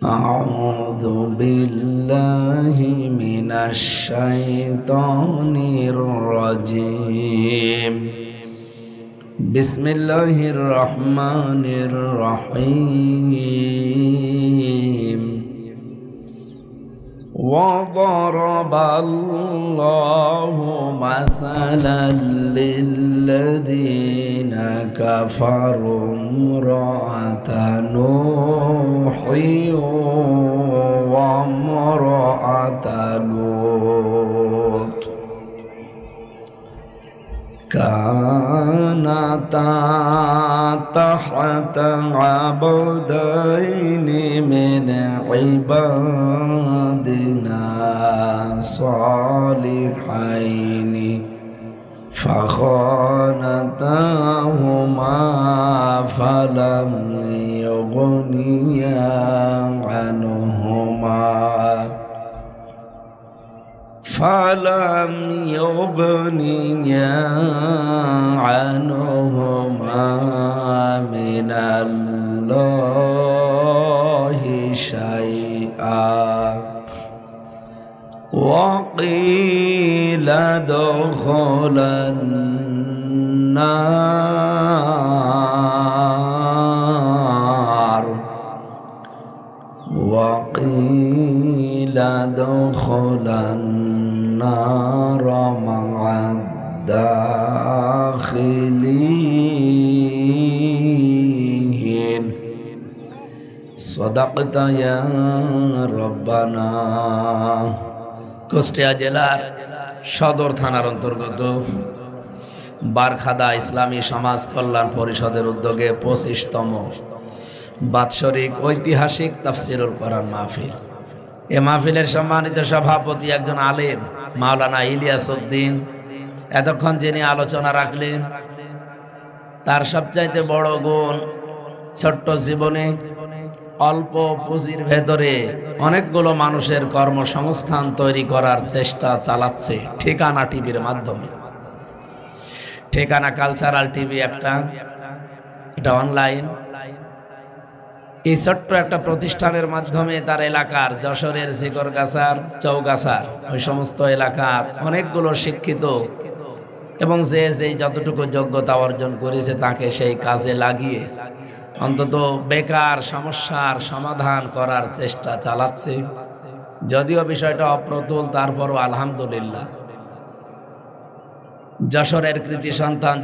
أعوذ بالله من الشيطان الرجيم بسم الله الرحمن الرحيم وضرب الله مثلا للذين كفروا امرأة نوح وامرأة لوط كانتا تحت عبدين من عبادنا صالحين فخانتاهما فلم يغنيا عنهما من الله شيئا وقيل ادخلا النار وقيل ادخلا النار مع الداخلين صدقت يا ربنا। কুষ্টিয়া জেলার সদর থানার অন্তর্গত বারখাদা ইসলামী সমাজ কল্যাণ পরিষদের উদ্যোগে 25তম বাৎসরিক ঐতিহাসিক তাফসিরুল কোরআন মাহফিল। এ মাহফিলের সম্মানিত সভাপতি একজন আলেম মাওলানা ইলিয়াস উদ্দিন। এতক্ষণ যিনি আলোচনা রাখলেন তার সবচাইতে বড় গুণ ছোট্ট জীবনে অল্প পুঁজির ভেতরে অনেকগুলো মানুষের কর্মসংস্থান তৈরি করার চেষ্টা চালাচ্ছে ঠিকানা টিভির মাধ্যমে। ঠিকানা কালচারাল টিভি এটা অনলাইন। এই ছোট্ট একটা প্রতিষ্ঠানের মাধ্যমে তার এলাকার যশোরের জিকরগাছার চৌগাছার ওই সমস্ত এলাকার অনেকগুলো শিক্ষিত এবং যে যতটুকু যোগ্যতা অর্জন করেছে তাকে সেই কাজে লাগিয়ে অন্তত বেকার সমস্যার সমাধান করার চেষ্টা চালাচ্ছে। যদিও বিষয়টা অপ্রতুল, তারপরও আলহামদুলিল্লাহ। যশোরের কৃতি সন্তান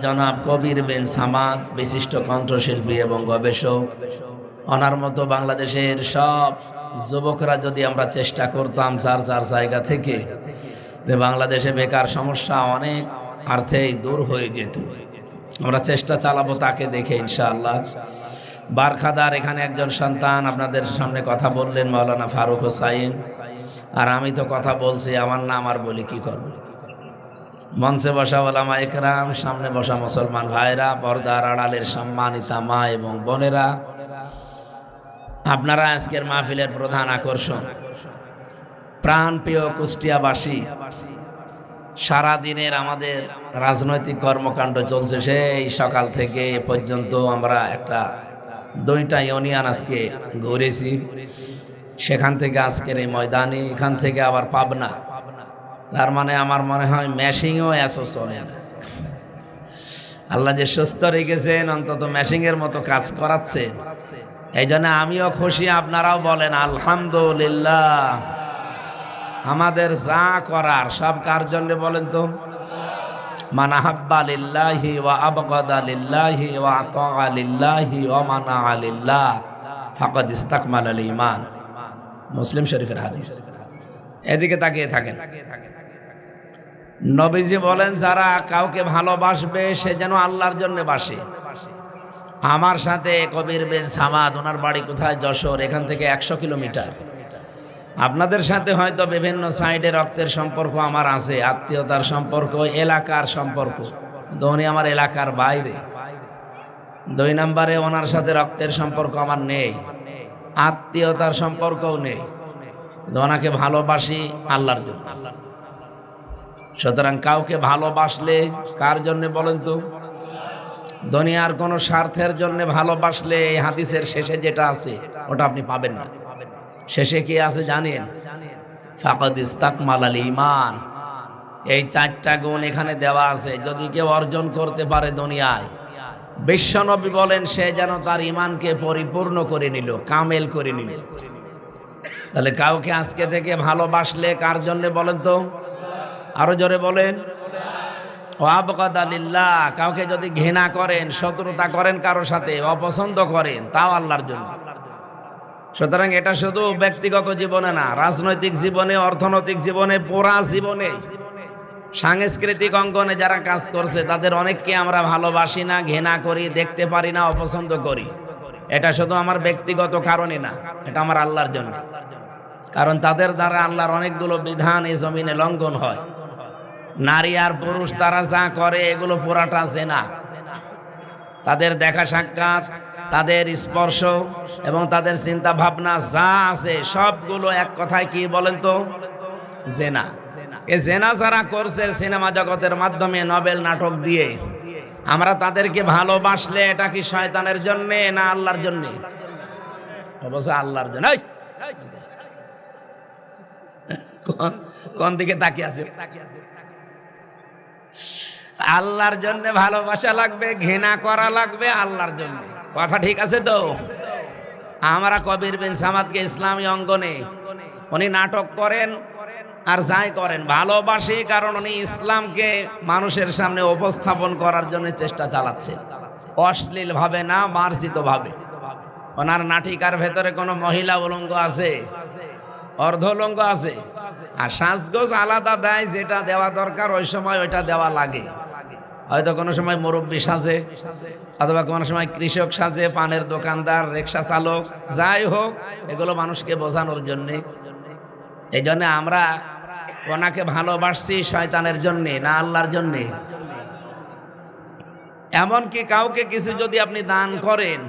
জনাব কবির বিন সামাদ, বিশিষ্ট কণ্ঠশিল্পী এবং গবেষক, ওনার মতো বাংলাদেশের সব যুবকরা যদি আমরা চেষ্টা করতাম যার যার জায়গা থেকে, যে বাংলাদেশে বেকার সমস্যা অনেক অর্থেই দূর হয়ে যেত। আমরা চেষ্টা চালাবো তাকে দেখে ইনশাআল্লাহ। বারখাদার এখানে একজন সন্তান আপনাদের সামনে কথা বললেন মাওলানা ফারুক হোসাইন, আর আমি তো কথা বলছি, আমার নাম আর বলি কি করব। মঞ্চে বসা ওলামা ইকরাম, সামনে বসা মুসলমান ভাইরা, পর্দার আড়ালের সম্মানিতা মা এবং বোনেরা, আপনারা আজকের মাহফিলের প্রধান আকর্ষণ। প্রাণপ্রিয় কুষ্টিয়াবাসী, সারা দিনের আমাদের রাজনৈতিক কর্মকাণ্ড চলছে সেই সকাল থেকে এ পর্যন্ত। আমরা দুইটা ইউনিয়ন আজকে ঘুরেছি, সেখান থেকে আজকের এই ময়দানে, এখান থেকে আবার পাবনা। তার মানে আমার মনে হয় ম্যাশিংও এত চলে না। আল্লাহ যে সুস্থ রেখেছেন, অন্তত ম্যাশিংয়ের মতো কাজ করাচ্ছে। এই জন্য আমিও খুশি, আপনারাও বলেন আলহামদুলিল্লাহ। আমাদের যা করার সব কার জন্য বলেন তো? মান আহাব্বা লিল্লাহি ওয়া আবগাদা লিল্লাহি ওয়া আতাআ লিল্লাহি ওয়া মানাআ লিল্লাহ ফাকাদ ইসতাকমালাল ঈমান। মুসলিম শরীফের হাদিস। এদিকে তাকিয়ে থাকেন। নবীজি বলেন, যারা কাউকে ভালোবাসবে সে যেন আল্লাহর জন্য বাসে। আমার সাথে কবির বিন সামাদ, ওনার বাড়ি কোথায়? যশোর। এখান থেকে 100 কিলোমিটার। আপনাদের সাথে হয়তো বিভিন্ন সাইডে রক্তের সম্পর্ক আমার আছে, আত্মীয়তার সম্পর্ক, এলাকার সম্পর্ক, কিন্তু উনি আমার এলাকার বাইরে। 2 নম্বরে ওনার সাথে রক্তের সম্পর্ক আমার নেই, আত্মীয়তার সম্পর্কও নেই, ওনাকে ভালোবাসি আল্লাহর জন্য। সুতরাং কাউকে ভালোবাসলে কার জন্য বলেন তো? দুনিয়ার কোনো স্বার্থের জন্য ভালোবাসলে এই হাদিসের শেষে যেটা আছে ওটা আপনি পাবেন না। শেষে কি আছে জানেন? ফাকাদ ইস্তাকমালাল ঈমান। এই 4টা গুণ এখানে দেওয়া আছে। যদি কেউ অর্জন করতে পারে দুনিয়ায়, বিশ্বনবী বলেন সে যেন তার ঈমানকে পরিপূর্ণ করে নিল, কামেল করে নিল। তাহলে কাউকে আজকে থেকে ভালোবাসলে কার জন্য বলেন তো? আরো জোরে বলেন। ওয়াবগাদা লিল্লাহ। কাউকে যদি ঘৃণা করেন, শত্রুতা করেন কারোর সাথে, অপছন্দ করেন, তাও আল্লাহর জন্য। সুতরাং এটা শুধু ব্যক্তিগত জীবনে না, রাজনৈতিক জীবনে, অর্থনৈতিক জীবনে, পুরা জীবনে, সাংস্কৃতিক অঙ্গনে যারা কাজ করছে তাদের অনেককে আমরা ভালোবাসি না, ঘৃণা করি, দেখতে পারি না, অপছন্দ করি। এটা শুধু আমার ব্যক্তিগত কারণে না, এটা আমার আল্লাহর জন্য। কারণ তাদের দ্বারা আল্লাহর অনেকগুলো বিধান এই জমিনে লঙ্ঘন হয়। নারী আর পুরুষ তারা যা করে এগুলো পুরাটা জেনা। তাদের দেখা সাক্ষাৎ, তাদের স্পর্শ এবং তাদের চিন্তা ভাবনা যা আছে সবগুলো এক কথায় কি বলেন তো? জেনা। এ জেনা যারা করছে সিনেমা জগতের মাধ্যমে, নোবেল নাটক দিয়ে, আমরা তাদেরকে ভালোবাসলে এটা কি শয়তানের জন্য না আল্লাহর জন্য? অবশ্য আল্লাহর জন্য। কোন দিকে তাকিয়ে আছে? আল্লাহর জন্য ভালোবাসা লাগবে, ঘৃণা করা লাগবে আল্লাহর জন্য। কথা ঠিক আছে তো? আমরা কবির বিন সামাদকে ইসলামী অঙ্গনে উনি নাটক করেন আর যাই করেন ভালোবাসি, কারণ উনি ইসলামকে মানুষের সামনে উপস্থাপন করার জন্য চেষ্টা চালাচ্ছে, অশ্লীল ভাবে না, মার্জিত ভাবে। ওনার নাটিকার ভেতরে কোনো মহিলা উলঙ্গ আছে? অর্ধ উলঙ্গ আছে। আর সাজগোজ আলাদা দেয়, যেটা দেওয়া দরকার ওই সময় ওইটা দেওয়া লাগে। হয়তো কোনো সময় মুরব্বী সাজে, অথবা কোনো সময় কৃষক সাজে, পানের দোকানদার, রিক্সা চালক, যাই হোক, এগুলো মানুষকে বোঝানোর জন্যে। এই জন্য আমরা ওনাকে ভালোবাসছি শয়তানের জন্যে না আল্লাহর জন্যে? এমনকি কাউকে কিছু যদি আপনি দান করেন,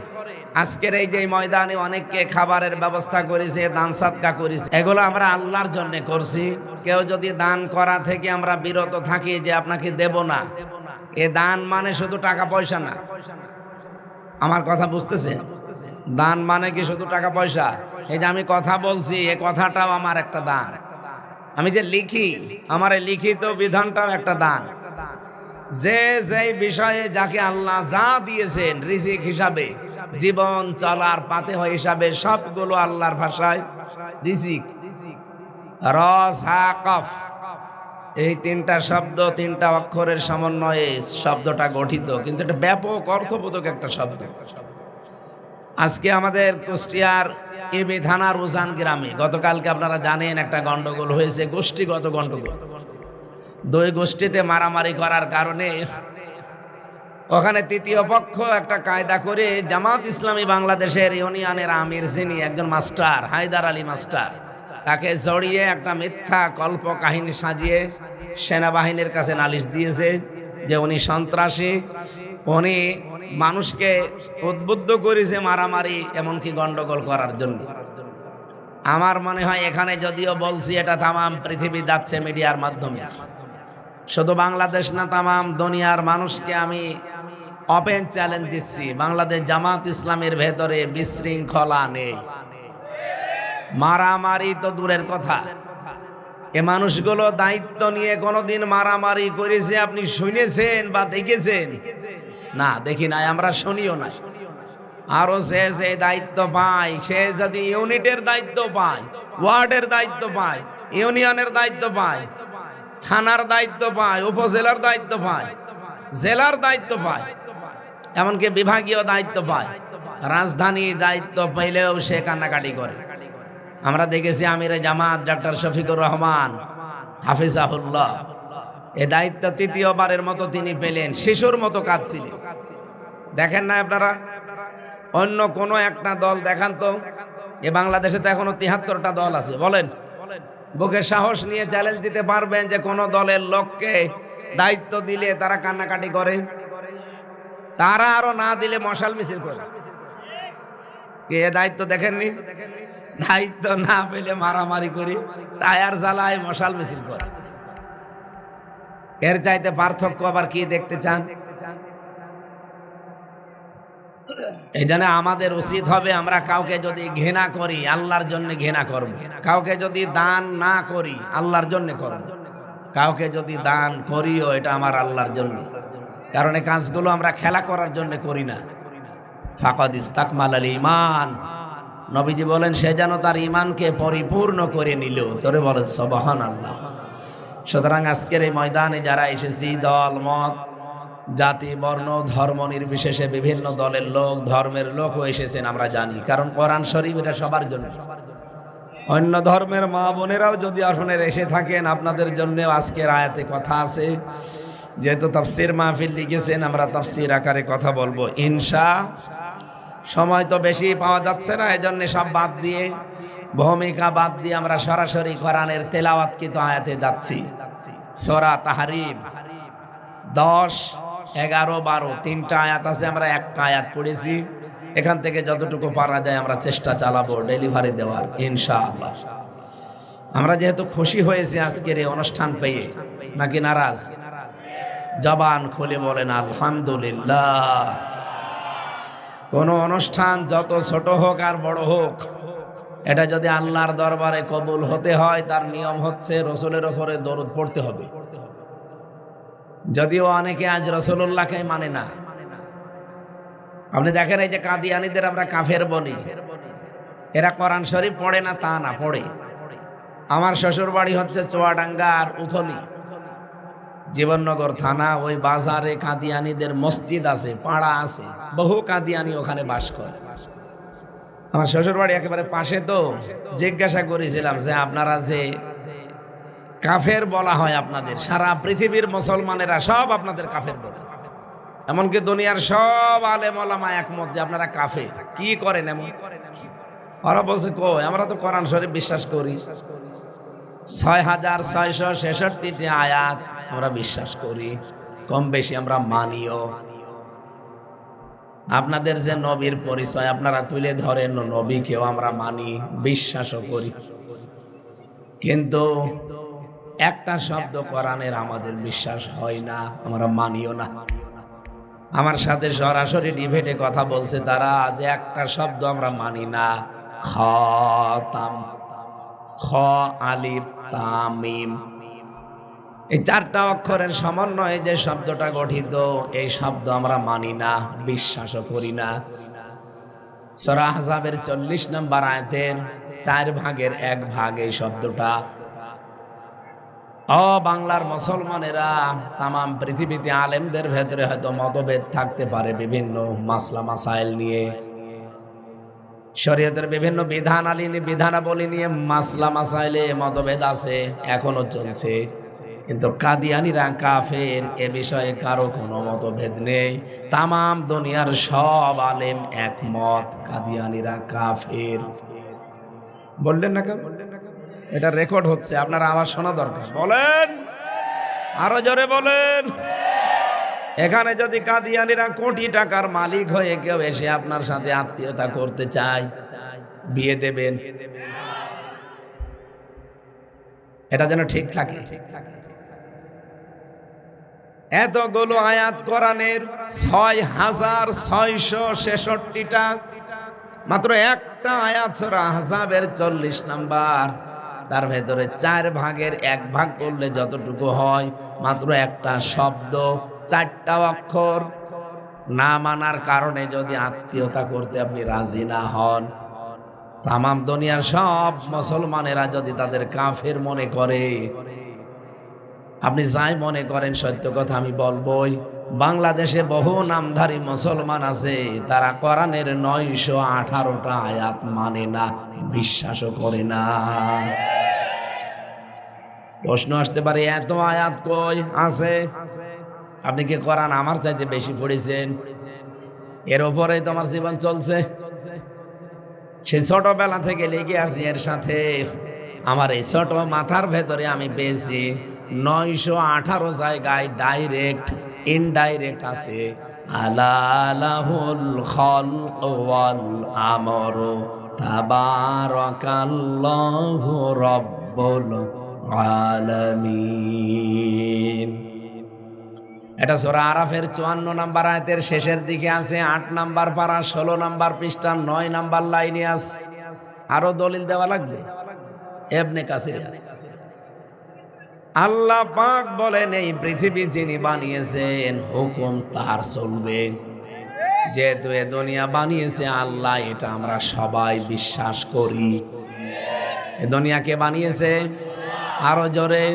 আজকের এই যে ময়দানে অনেককে খাবারের ব্যবস্থা করেছে, দান সাদকা করেছে, এগুলো আমরা আল্লাহর জন্য করছি। কেউ যদি দান করা থেকে আমরা বিরত থাকি যে আপনাকে দেব না, এ দান মানে শুধু টাকা পয়সা না। আমার কথা বুঝতেছেন? দান মানে কি শুধু টাকা পয়সা? এই যে আমি কথা বলছি, এ কথাটাও আমার একটা দান। আমি যে লিখি, আমার এই লিখিত বিধানটাও একটা দান। যে যেই বিষয়ে যাকে আল্লাহ যা দিয়েছেন রিজিক হিসাবে, জীবন চলার পাথেয় হিসাবে, সবগুলো আল্লাহর ভাষায় রিজিক। রস হা কফ, এই 3টা শব্দ, 3টা অক্ষরের সমন্বয়ে শব্দটা গঠিত, কিন্তু এটা ব্যাপক অর্থবোধক একটা শব্দ। আজকে আমাদের কুষ্টিয়ার এবি থানার উজান গ্রামে গতকালকে আপনারা জানেন একটা গন্ডগোল হয়েছে, গোষ্ঠীগত গন্ডগোল। 2 গোষ্ঠীতে মারামারি করার কারণে ওখানে 3য় পক্ষ একটা কায়দা করে জামাত ইসলামী বাংলাদেশের ইউনিয়নের আমির, যিনি একজন মাস্টার, হায়দার আলী মাস্টার, তাকে জড়িয়ে একটা মিথ্যা কল্প কাহিনী সাজিয়ে সেনাবাহিনীর কাছে নালিশ দিয়েছে যে উনি সন্ত্রাসী, উনি মানুষকে উদ্বুদ্ধ করেছে মারামারি এমনকি গন্ডগোল করার জন্য। আমার মনে হয় এখানে যদিও বলছি, এটা তামাম পৃথিবী যাচ্ছে মিডিয়ার মাধ্যমে, শুধু বাংলাদেশ না, তামাম দুনিয়ার মানুষকে আমি ওপেন চ্যালেঞ্জ দিচ্ছি, বাংলাদেশ জামাত ইসলামের ভেতরে বিশৃঙ্খলা নেই। মারামারি তো দূরের কথা, এ মানুষগুলো দায়িত্ব নিয়ে কোনোদিন মারামারি করেছে আপনি শুনেছেন বা দেখেছেন? না, দেখি নাই, আমরা শুনিও না। আরো সে যে দায়িত্ব পায়, সে যদি ইউনিটের দায়িত্ব পায়, ওয়ার্ডের দায়িত্ব পায়, ইউনিয়নের দায়িত্ব পায়, থানার দায়িত্ব পায়, উপজেলার দায়িত্ব পায়, জেলার দায়িত্ব পায়, এমনকি বিভাগীয় দায়িত্ব পায়, রাজধানী দায়িত্ব পাইলেও সে কান্নাকাটি করে। আমরা দেখেছি আমিরে জামাত ডক্টর শফিকুর রহমান হাফিজাহুল্লাহ, এ দায়িত্ব 3য়বারের মতো তিনি পেলেন, শিশুর মতো কাঁদছিলেন। দেখেন না আপনারা? অন্য কোন একটা দল দেখান তো, এ বাংলাদেশে তো এখনো 73টা দল আছে, বলেন বুকে সাহস নিয়ে চ্যালেঞ্জ দিতে পারবেন যে কোন দলের লোককে দায়িত্ব দিলে তারা কান্নাকাটি করে? তারা আরো না দিলে মশাল মিছিল করে। কে দায়িত্ব দেখেননি? দায়িত্ব না পেলে মারামারি করি, টায়ার জ্বালায়, মশাল মিছিল করে। এর চাইতে পার্থক্য আবার কি দেখতে চান? এই জন্য আমাদের উচিত হবে আমরা কাউকে যদি ঘৃণা করি আল্লাহর জন্য ঘৃণা করব, কাউকে যদি দান না করি আল্লাহর জন্য করব, কাউকে যদি দান করিও এটা আমার আল্লাহর জন্য। কারণ এই কাজগুলো আমরা খেলা করার জন্য করি না। ফাকাদ ইস্তাকমালাল ঈমান, নবীজি বলেন সে যেন তার ঈমানকে পরিপূর্ণ করে নিল। জোরে বলেন সুবহানাল্লাহ। সুতরাং আজকের এই ময়দানে যারা এসেছি, দল মত জাতি বর্ণ ধর্ম নির্বিশেষে বিভিন্ন দলের লোক ধর্মের লোকও এসেছেন আমরা জানি, কারণ কোরআন শরীফ এটা সবার জন্য। অন্য ধর্মের মা বোনেরাও যদি আসলে এসে থাকেন আপনাদের জন্য আজকের আয়াতে কথা আছে। যেহেতু তাফসীর মাহফিল লিখেছেন আমরা তাফসীর আকারে কথা বলবো ইনশা। সময় তো বেশি পাওয়া যাচ্ছে না, এজন্য সব বাদ দিয়ে ভূমিকা বাদ দিয়ে আমরা সরাসরি কোরআনের তেলাওয়াতকৃত আয়াতে যাচ্ছি। সূরা তাহরিম 10, 11, 12 তিনটা আয়াত আছে, আমরা একটা আয়াত পড়েছি। এখান থেকে যতটুকু পারা যায় আমরা চেষ্টা চালাবো ডেলিভারি দেওয়ার ইনশাআল্লাহ। আমরা যেহেতু খুশি হয়েছি আজকের এই অনুষ্ঠান পেয়ে, নাকি নারাজ? জবান খুলে বলেন আলহামদুলিল্লাহ। কোন অনুষ্ঠান যত ছোট হোক আর বড় হোক, এটা যদি আল্লাহর দরবারে কবুল হতে হয় তার নিয়ম হচ্ছে রসুলের উপরে দরুদ পড়তে হবে। যদিও অনেকে আজ রাসূলুল্লাহকে মানে না। আপনি দেখেন এই যে কাদিয়ানীদের আমরা কাফের বলি, এরা কোরআন শরীফ পড়ে না তা না, পড়ে। আমার শ্বশুর বাড়ি হচ্ছে চুয়াডাঙ্গার উথলি, জীবননগর থানা, ওই বাজারে কাদিয়ানীদের মসজিদ আছে, পাড়া আছে, বহু কাদিয়ানী ওখানে বাস করে। আমার শ্বশুর বাড়ি একেবারে পাশে। তো জিজ্ঞাসা করেছিলাম যে আপনারা যে কাফের বলা হয় আপনাদের, সারা পৃথিবীর মুসলমানেরা সব আপনাদের কাফের বলে, এমনকি দুনিয়ার সব আলেম ওলামা একমত যে আপনারা কাফের, কি করেন এমন? ওরা বলছে কই আমরা তো কোরআন শরীফ বিশ্বাস করি, 6666টি আয়াত আমরা বিশ্বাস করি, কম বেশি আমরা মানিও। আপনাদের যে নবীর পরিচয় আপনারা তুলে ধরেন, নবীকেও আমরা মানি, বিশ্বাসও করি, কিন্তু একটা শব্দ কোরআনের আমাদের বিশ্বাস হয় না, আমরা মানিও না। আমার সাথে সরাসরি ডিবেটে কথা বলছে তারা, যে একটা শব্দ আমরা মানি না, খাতাম, খ আলিফ তাম মিম, এই চারটা অক্ষরের সমন্বয়ে যে শব্দটা গঠিত, এই শব্দ আমরা মানি না, বিশ্বাসও করি না। সূরা আহজাবের 40 নম্বর আয়াতের 4 ভাগের 1 ভাগ এই শব্দটা। বাংলার মুসলমানেরা, তামাম পৃথিবীতে আলেমদের ভেতরে হয়তো মতভেদ থাকতে পারে বিভিন্ন মাসলা মাসাইল নিয়ে, শরীয়তের বিভিন্ন বিধানাবলী নিয়ে মাসলা মাসাইলে মতভেদ আছে, এখনো চলছে। কিন্তু কাদিয়ানীরা কাফের এ বিষয়ে কারো কোনো মতভেদ নেই, তামাম দুনিয়ার সব আলেম একমত কাদিয়ানীরা কাফের। বললেন না কেন? এটা রেকর্ড হচ্ছে, আপনার আওয়াজ শোনা দরকার। বলেন, আরো জোরে বলেন। এখানে যদি কাদিয়ানীরা কোটি টাকার মালিক হয়ে কেউ এসে আপনার সাথে আত্মীয়তা করতে চায়, বিয়ে দেবেন, এটা যেন ঠিক থাকে। এতগুলো আয়াত কোরআনের 6666টা, মাত্র একটা আয়াত সূরা আহজাবের 40 নাম্বার, তার ভেতরে 4 ভাগের 1 ভাগ করলে যতটুকু হয়, মাত্র একটা শব্দ, 4টা অক্ষর না মানার কারণে যদি আত্মীয়তা করতে আপনি রাজি না হন, তামাম দুনিয়ার সব মুসলমানেরা যদি তাদের কাফের মনে করে, আপনি যাই মনে করেন, সত্য কথা আমি বলবই, বাংলাদেশে বহু নামধারী মুসলমান আছে, তারা কোরআনের 918টা আয়াত মানে না, বিশ্বাসও করে না। প্রশ্ন আসতে পারে, এত আয়াত কই আছে? আপনি কি কোরআন আমার চাইতে বেশি পড়েছেন? এর উপরেই তো আমার জীবন চলছে, সেই ছোটবেলা থেকে লেগে আছি এর সাথে। আমার এই ছোট মাথার ভেতরে আমি পেয়েছি 918 জায়গায় ডাইরেক্ট ইনডাইরেক্ট আছে, আলাহুল খালক ওয়াল আমরু তাবারাকাল্লাহু রাব্বুল আলামিন। এটা সূরা আরাফের 54 নম্বর আয়াতের শেষের দিকে আছে, 8 নম্বর পারা 16 নম্বর পৃষ্ঠা 9 নম্বর লাইনে আছে। আরো দলিল দেওয়া লাগবে, ইবনে কাসির আছে। আল্লাহ পাক বলেন এই পৃথিবী যিনি বানিয়েছেন হুকুম তার চলবে। যেহেতু এ দুনিয়া বানিয়েছে আল্লাহ, এটা আমরা সবাই বিশ্বাস করি। এ দুনিয়াকে বানিয়েছে আরো জোরে।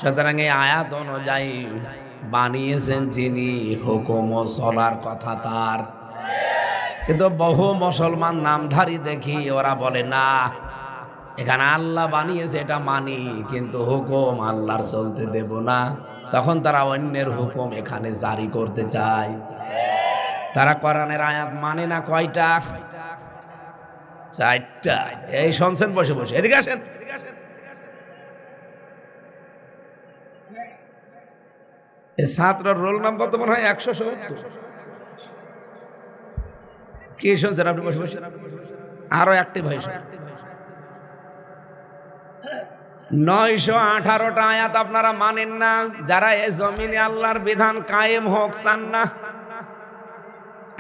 সুতরাং এই আয়াত অনুযায়ী বানিয়েছেন যিনি, হুকুম ও চলার কথা তার। কিন্তু বহু মুসলমান নামধারী দেখি ওরা বলে না, এখানে আল্লাহ বানিয়েছে এটা মানি, কিন্তু হুকুম আল্লাহর চলতে দেব না। তখন তারা অন্যের হুকুম এখানে জারি করতে চায়। তারা কোরআনের আয়াত মানে না কয়টা? 4টা। এই শুনছেন বসে বসে, এদিকে আসেন। এই ছাত্রের রোল নাম্বার তো মনে হয় 170। কি শুনছেন আপনি বসে বসে? আরো অ্যাক্টিভ হয়েছে। 918টা আয়াত আপনারা মানেন না, যারা এই জমিনে আল্লাহর বিধান কায়েম হোক চান না।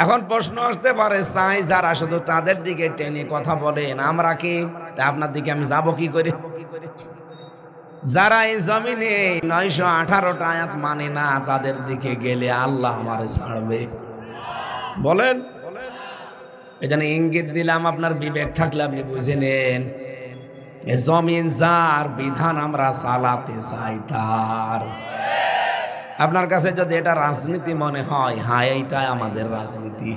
এখন প্রশ্ন আসতে পারে, চাই যারা, শুধু তাদের দিকে টেনে কথা বলেন, আমরা কি? আপনার দিকে আমি যাব কি করে? যারা এই জমিনে 918টা আয়াত মানে না, তাদের দিকে গেলে আল্লাহ আমারে ছাড়বে? বলেন। এখানে ইঙ্গিত দিলাম, আপনার বিবেক থাকলে আপনি বুঝে নেন। এ জমিন যার, বিধান আমরা চালাতে চাই তার। আপনার কাছে যদি এটা রাজনীতি মনে হয়, হ্যাঁ এইটাই আমাদের রাজনীতি।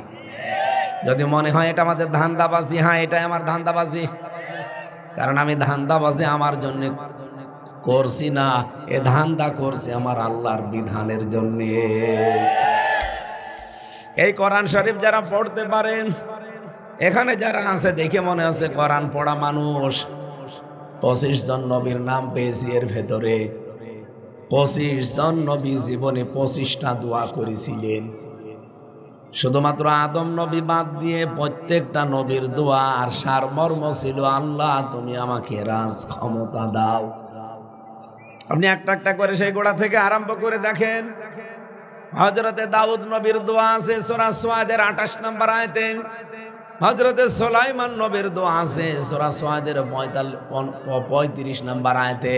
যদি মনে হয় এটা আমাদের ধান্দাবাজি, হ্যাঁ এটাই আমার ধান্দাবাজি। কারণ আমি ধান্দাবাজি আমার জন্য করছি না, এ ধান্দা করছি আমার আল্লাহর বিধানের জন্য। এই কোরআন শরীফ যারা পড়তে পারেন, এখানে যারা আছে দেখে মনে হচ্ছে কোরআন পড়া মানুষ। 25 জন নবীর নাম পেয়েছি এর ভেতরে। 25 জন নবী জীবনে 25টা দোয়া করেছিলেন। শুধুমাত্র আদম নবী বাদ দিয়ে প্রত্যেকটা নবীর দোয়া আর সারমর্ম ছিল, আল্লাহ তুমি আমাকে রাজ ক্ষমতা দাও। আপনি একটা একটা করে সেই গোড়া থেকে আরম্ভ করে দেখেন। হযরতে দাউদ নবীর দোয়া আছে সূরা সুয়াদের 28 নম্বর আয়াতে। হযরতে সুলাইমান নবীর দোয়া আছে সূরা সুয়াদের 35 নম্বর আয়াতে।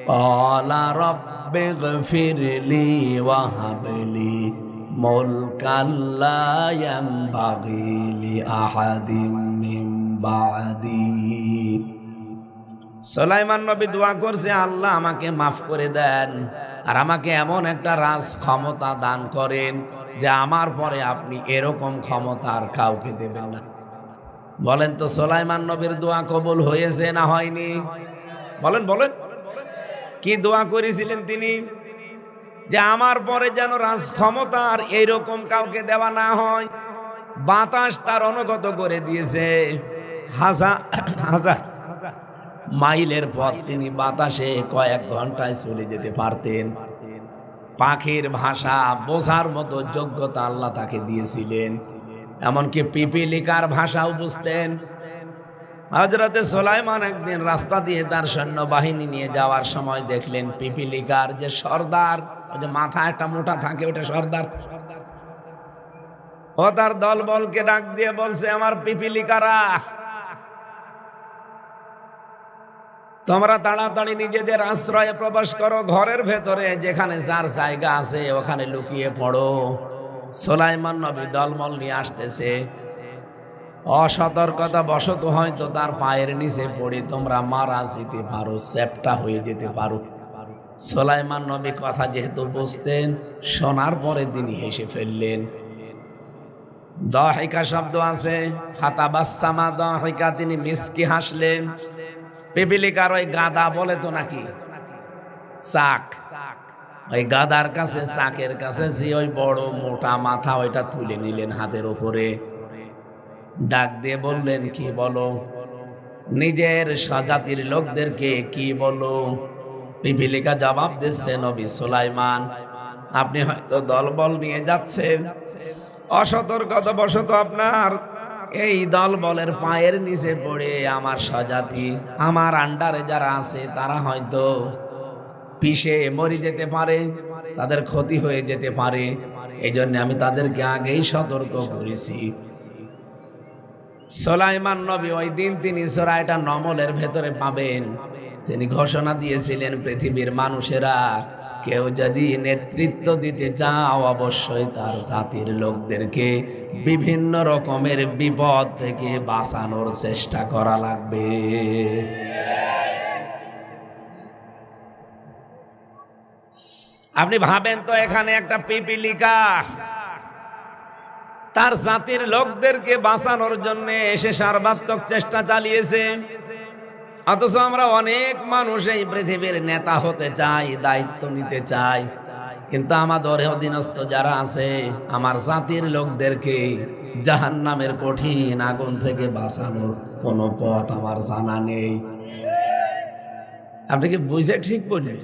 ক্বালা রাব্বিগফিরলি ওয়াহাবলি মুলকান লা ইয়ানবাগি লিআহাদিন মিন বা'দি। সুলাইমান নবী দোয়া করছে, আল্লাহ আমাকে মাফ করে দেন আর আমাকে এমন একটা রাজ ক্ষমতা দান করেন যে আমার পরে আপনি এরকম ক্ষমতা আর কাউকে দেবেন না। বলেন তো সুলাইমান নবীর দোয়া কবুল হয়েছে না হয়নি? বলেন বলেন। কি দোয়া করেছিলেন তিনি? যে আমার পরে যেন রাজ ক্ষমতা আর এইরকম কাউকে দেওয়া না হয়। বাতাস তার অনুগত করে দিয়েছে। হাজার হাজার মাইলের পথ তিনি বাতাসে কয়েক ঘন্টায় চলে যেতে পারতেন। পাখির ভাষা বোঝার মতো যোগ্যতা আল্লাহ তাকে দিয়েছিলেন। এমনকি পিপিলিকার ভাষাও বুঝতেন। হযরতে সুলাইমান একদিন রাস্তা দিয়ে তার সৈন্যবাহিনী নিয়ে যাওয়ার সময় দেখলেন পিপিলিকার যে সর্দার, ওই যে মাথা একটা মোটা থাকে, ওটা সর্দার। ও তার দলবলকে ডাক দিয়ে বলছে, আমার পিপিলিকারা, তোমরা তাড়াতাড়ি নিজেদের আশ্রয়ে প্রবেশ করো, ঘরের ভেতরে যেখানে যার জায়গা আছে ওখানে লুকিয়ে পড়ো। সুলাইমান নবী দলমল নিয়ে আসতেছে। অসতর্কতা বশত হয়তো তার পায়ের নিচে পড়ে তোমরা মারা যেতে পারো, চ্যাপ্টা হয়ে যেতে পারো। সুলাইমান নবী কথা যেহেতু বুঝতেন, শোনার পরে তিনি হেসে ফেললেন। দাহিকা শব্দ আছে, ফাতাবাসসামা দাহিকা, তিনি মিসকি হাসলেন। পিপিলিকার ওই গাদা বলে তো নাকি চাক, ওই গাদার কাছে, চাকের কাছে যে ওই বড় মোটা মাথা, ওইটা তুলে নিলেন হাতের উপরে। ডাক দিয়ে বললেন, কি বলো? নিজের স্বজাতির লোকদেরকে কি বলো? পিপিলিকা জবাব দিচ্ছে, নবী সুলাইমান, আপনি হয়তো দলবল নিয়ে যাচ্ছেন, অসতর্কতা বশত আপনার এই দলবলের পায়ের নিচে পড়ে আমার স্বজাতি, আমার আন্ডারে যারা আছে তারা হয়তো পিষে মরে যেতে পারে। তাদের ক্ষতি হয়ে যেতে পারে, এই জন্য আমি তাদেরকে আগেই সতর্ক করেছি। সুলাইমান নবী ওই দিন তিনি সূরা নমলের ভেতরে পাবেন, তিনি ঘোষণা দিয়েছিলেন পৃথিবীর মানুষেরা কেউ যদি নেতৃত্ব দিতে চাও অবশ্যই তার জাতির লোকদেরকে বিভিন্ন রকমের বিপদ থেকে বাঁচানোর চেষ্টা করা লাগবে। আপনি ভাবেন তো, এখানে একটা পিপিলিকা তার জাতির লোকদেরকে বাঁচানোর জন্য এসে সর্বাত্মক চেষ্টা চালিয়েছে, অথচ আমরা অনেক মানুষ এই পৃথিবীর নেতা হতে চাই, দায়িত্ব নিতে চাই, কিন্তু আমাদের অধীনস্থ যারা আছে আমার জাতির লোকদেরকে জাহান্নামের কঠিন আগুন থেকে বাঁচানোর কোনো পথ আমার জানা নেই। আপনি কি বুঝে ঠিক বলবেন?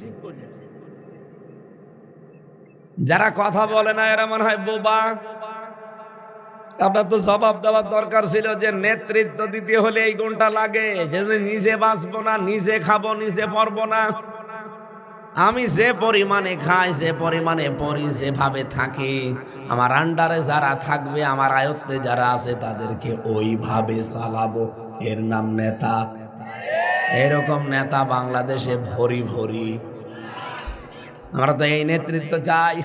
যারা কথা বলে না এরা মনে হয় বোবা। আপনার তো জবাব দেওয়ার দরকার ছিল যে নেতৃত্ব দিতে হলে এই গুণটা লাগে, যে নিজে বাঁচবো না, নিজে খাবো, নিজে পরবো না। আমি যে পরিমাণে খাই, যে পরিমাণে পড়ি, যেভাবে থাকি, আমার আন্ডারে যারা থাকবে, আমার আয়ত্তে যারা আছে তাদেরকে ওইভাবে চালাবো, এর নাম নেতা। এরকম নেতা বাংলাদেশে ভরি ভরি। আমরা তো এই নেতৃত্ব চাই।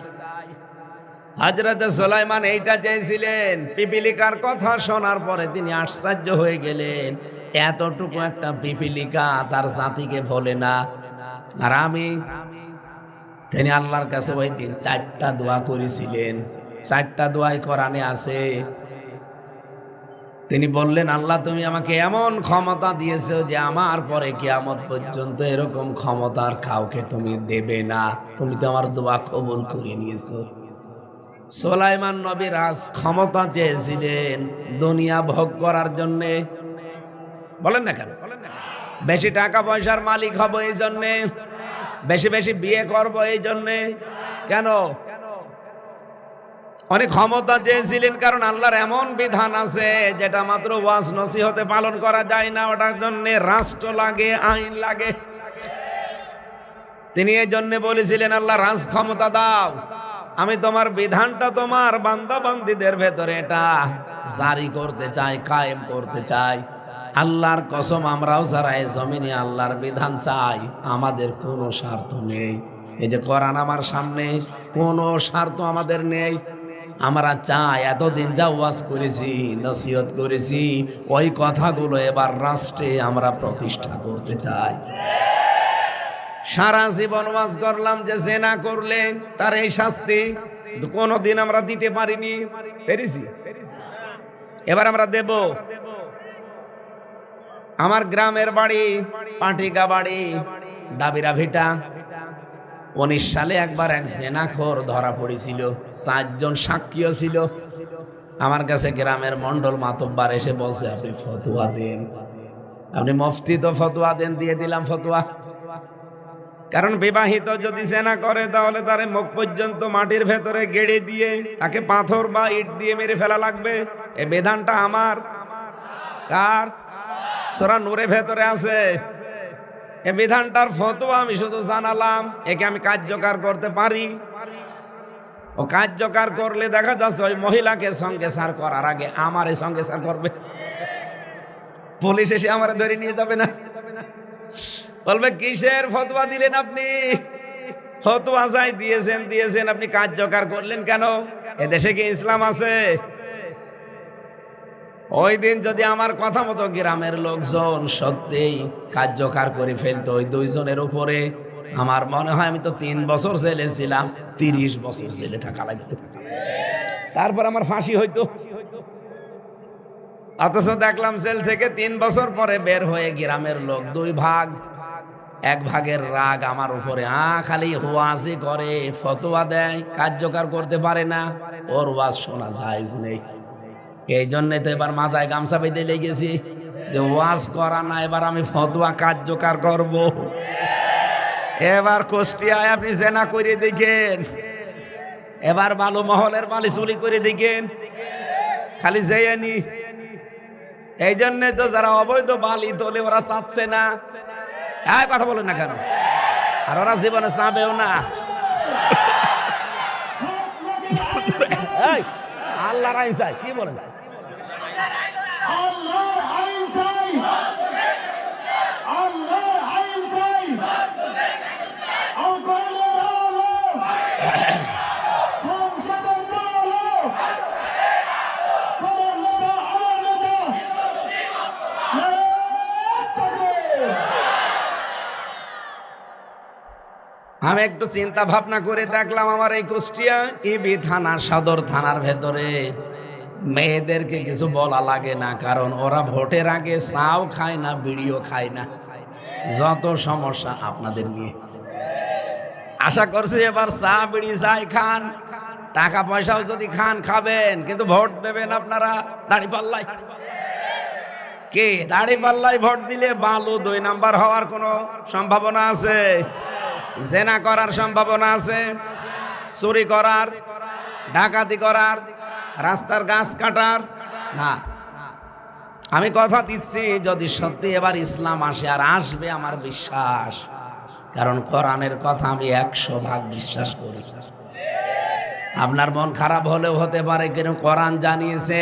হযরত সুলাইমান এইটা চেয়েছিলেন। পিপিলিকার কথা শোনার পরে তিনি আশ্চর্য হয়ে গেলেন, এতটুকু একটা পিপিলিকা তার জাতিকে বলে না। আর তিনি আল্লাহর কাছে ওই দিন 4টা দোয়া করেছিলেন। 4টা দোয়াই কোরআনে আছে। তিনি বললেন, আল্লাহ তুমি আমাকে এমন ক্ষমতা দিয়েছো যে আমার পরে কিয়ামত পর্যন্ত এরকম ক্ষমতার কাউকে তুমি দেবে না। তুমি তো আমার দোয়া কবুল করে নিয়েছো। সুলাইমান নবী রাজ ক্ষমতা চেয়েছিলেন দুনিয়া ভোগ করার জন্যে। বলেন না কেন? বেশি টাকা পয়সার মালিক হব এই জন্যে, বেশি বেশি বিয়ে করব এই জন্যে। কেন? অনেক ক্ষমতা চেয়েছিলেন কারণ আল্লাহর এমন বিধান আছে যেটা মাত্র ওয়াজ নসিহতে পালন করা যায় না, ওটার জন্য রাষ্ট্র লাগে, আইন লাগে। তিনি এই জন্য বলেছিলেন, আল্লাহ রাজ ক্ষমতা দাও, আমি তোমার বিধানটা তোমার বান্দা বান্দীদের ভেতরে এটা জারি করতে চাই, কায়েম করতে চাই। আল্লাহর কসম, আমরাও যারা এই জমিনে আল্লাহর বিধান চাই, আমাদের কোনো স্বার্থ নেই। এই যে কোরআন আমার সামনে, কোনো স্বার্থ আমাদের নেই। আমরা চাই এতদিন যা ওয়াজ করেছি, নসিহত করেছি, ওই কথাগুলো এবার রাষ্ট্রে আমরা প্রতিষ্ঠা করতে চাই। সারা জীবন ওয়াজ করলাম যে জেনা করলে তার এই শাস্তি, কোনদিন আমরা দিতে পারিনি, পেরেছি? এবার আমরা দেব। আমার গ্রামের বাড়ি পাটিকা বাড়ি, ডাবিরা ভিটা। 19 সালে একবার এক জেনাখোর ধরা পড়েছিল, 4 জন সাক্ষীও ছিল। আমার কাছে গ্রামের মন্ডল মাতব্বার এসে বলছে, আপনি ফতোয়া দেন। আপনি মুফতি তো, ফতোয়া দেন। দিয়ে দিলাম ফতোয়া। কারণ বিবাহিত যদি জেনা করে তাহলে তার মুখ পর্যন্ত মাটির ভেতরে গেড়ে দিয়ে তাকে পাথর বা ইট দিয়ে মেরে ফেলা লাগবে। এই বিধানটা আমার। কার? সূরা নূরের ভেতরে আছে। এই বিধানটার ফতোয়া আমি শুধু জানালাম, একে আমি কার্যকর করতে পারি। ও কার্যকর করলে দেখা যাচ্ছে ওই মহিলাকে সঙ্গে সার করার আগে আমার সঙ্গে সার করবে। পুলিশ এসে আমার ধরে নিয়ে যাবে না, বলবে কিসের ফতোয়া দিলেন আপনি? ফতোয়া যাই দিয়েছেন, আপনি কার্যকর করলেন কেন? এদেশে কি ইসলাম আছে? ওই দিন যদি আমার কথা মতো গ্রামের লোকজন সত্যিই কার্যকর করে ফেলতো ওই 2 জনের উপরে, আমার মনে হয় আমি তো 3 বছর জেলে ছিলাম, 30 বছর জেলে থাকা লাগতো, তারপর আমার ফাঁসি হইতো। অথচ দেখলাম জেল থেকে 3 বছর পরে বের হয়ে গ্রামের লোক 2 ভাগ, 1 ভাগের রাগ আমার উপরে, খালি ওয়াজি করে, ফতোয়া দেয়, কার্যকর করতে পারে না। ওর ওয়াজ শোনা জায়েজ নেই। এই জন্যই তো এবার মাথায় গামছা বেঁধে লেগেছি যে ওয়াজ করা না, এবার আমি ফতোয়া কার্যকর করব। এবার কুষ্টিয়ায় আপনি জেনা করে দেখেন, এবার ভালো মহলের বালি চুরি করে দেখেন, খালি যেয়েনি। এই জন্যে তো যারা অবৈধ বালি তোলে ওরা চাচ্ছে না। কথা বলেন না কেন? আর ওরা জীবনে চাবেও না। এই, আল্লাহর আইন চাই, কি বলেন? আল্লাহর আইন চাই, আল্লাহর আইন চাই, আল্লাহর আলো, সংসদের আলো, তোমার নেতা আমার নেতা, নারায়ে তাকবীর। আমি একটু চিন্তা ভাবনা করে দেখলাম, আমার এই কুষ্টিয়া ইবি থানা, সদর থানার ভেতরে মেয়েদেরকে কিছু বলা লাগে না, কারণ ওরা ভোটের আগে চাও খায় না, বিড়িও খায় না। যত সমস্যা আপনাদের নিয়ে। আশা করছি এবার চা বিড়ি যাই খান, টাকা পয়সাও যদি খান খাবেন, কিন্তু ভোট দেবেন আপনারা দাঁড়িপাল্লায়। কে দাঁড়িপাল্লায় ভোট দিলে বালু 2 নাম্বার হওয়ার কোনো সম্ভাবনা আছে? জেনা করার সম্ভাবনা আছে, চুরি করার, ডাকাতি করার, রাস্তার গাছ কাটার না। আমি কথা দিচ্ছি, যদি সত্যি এবার ইসলাম আসে, আর আসবে আমার বিশ্বাস, কারণ কোরআনের কথা আমি 100% বিশ্বাস করি। আপনার মন খারাপ হলেও হতে পারে, কিন্তু কোরআন জানিয়েছে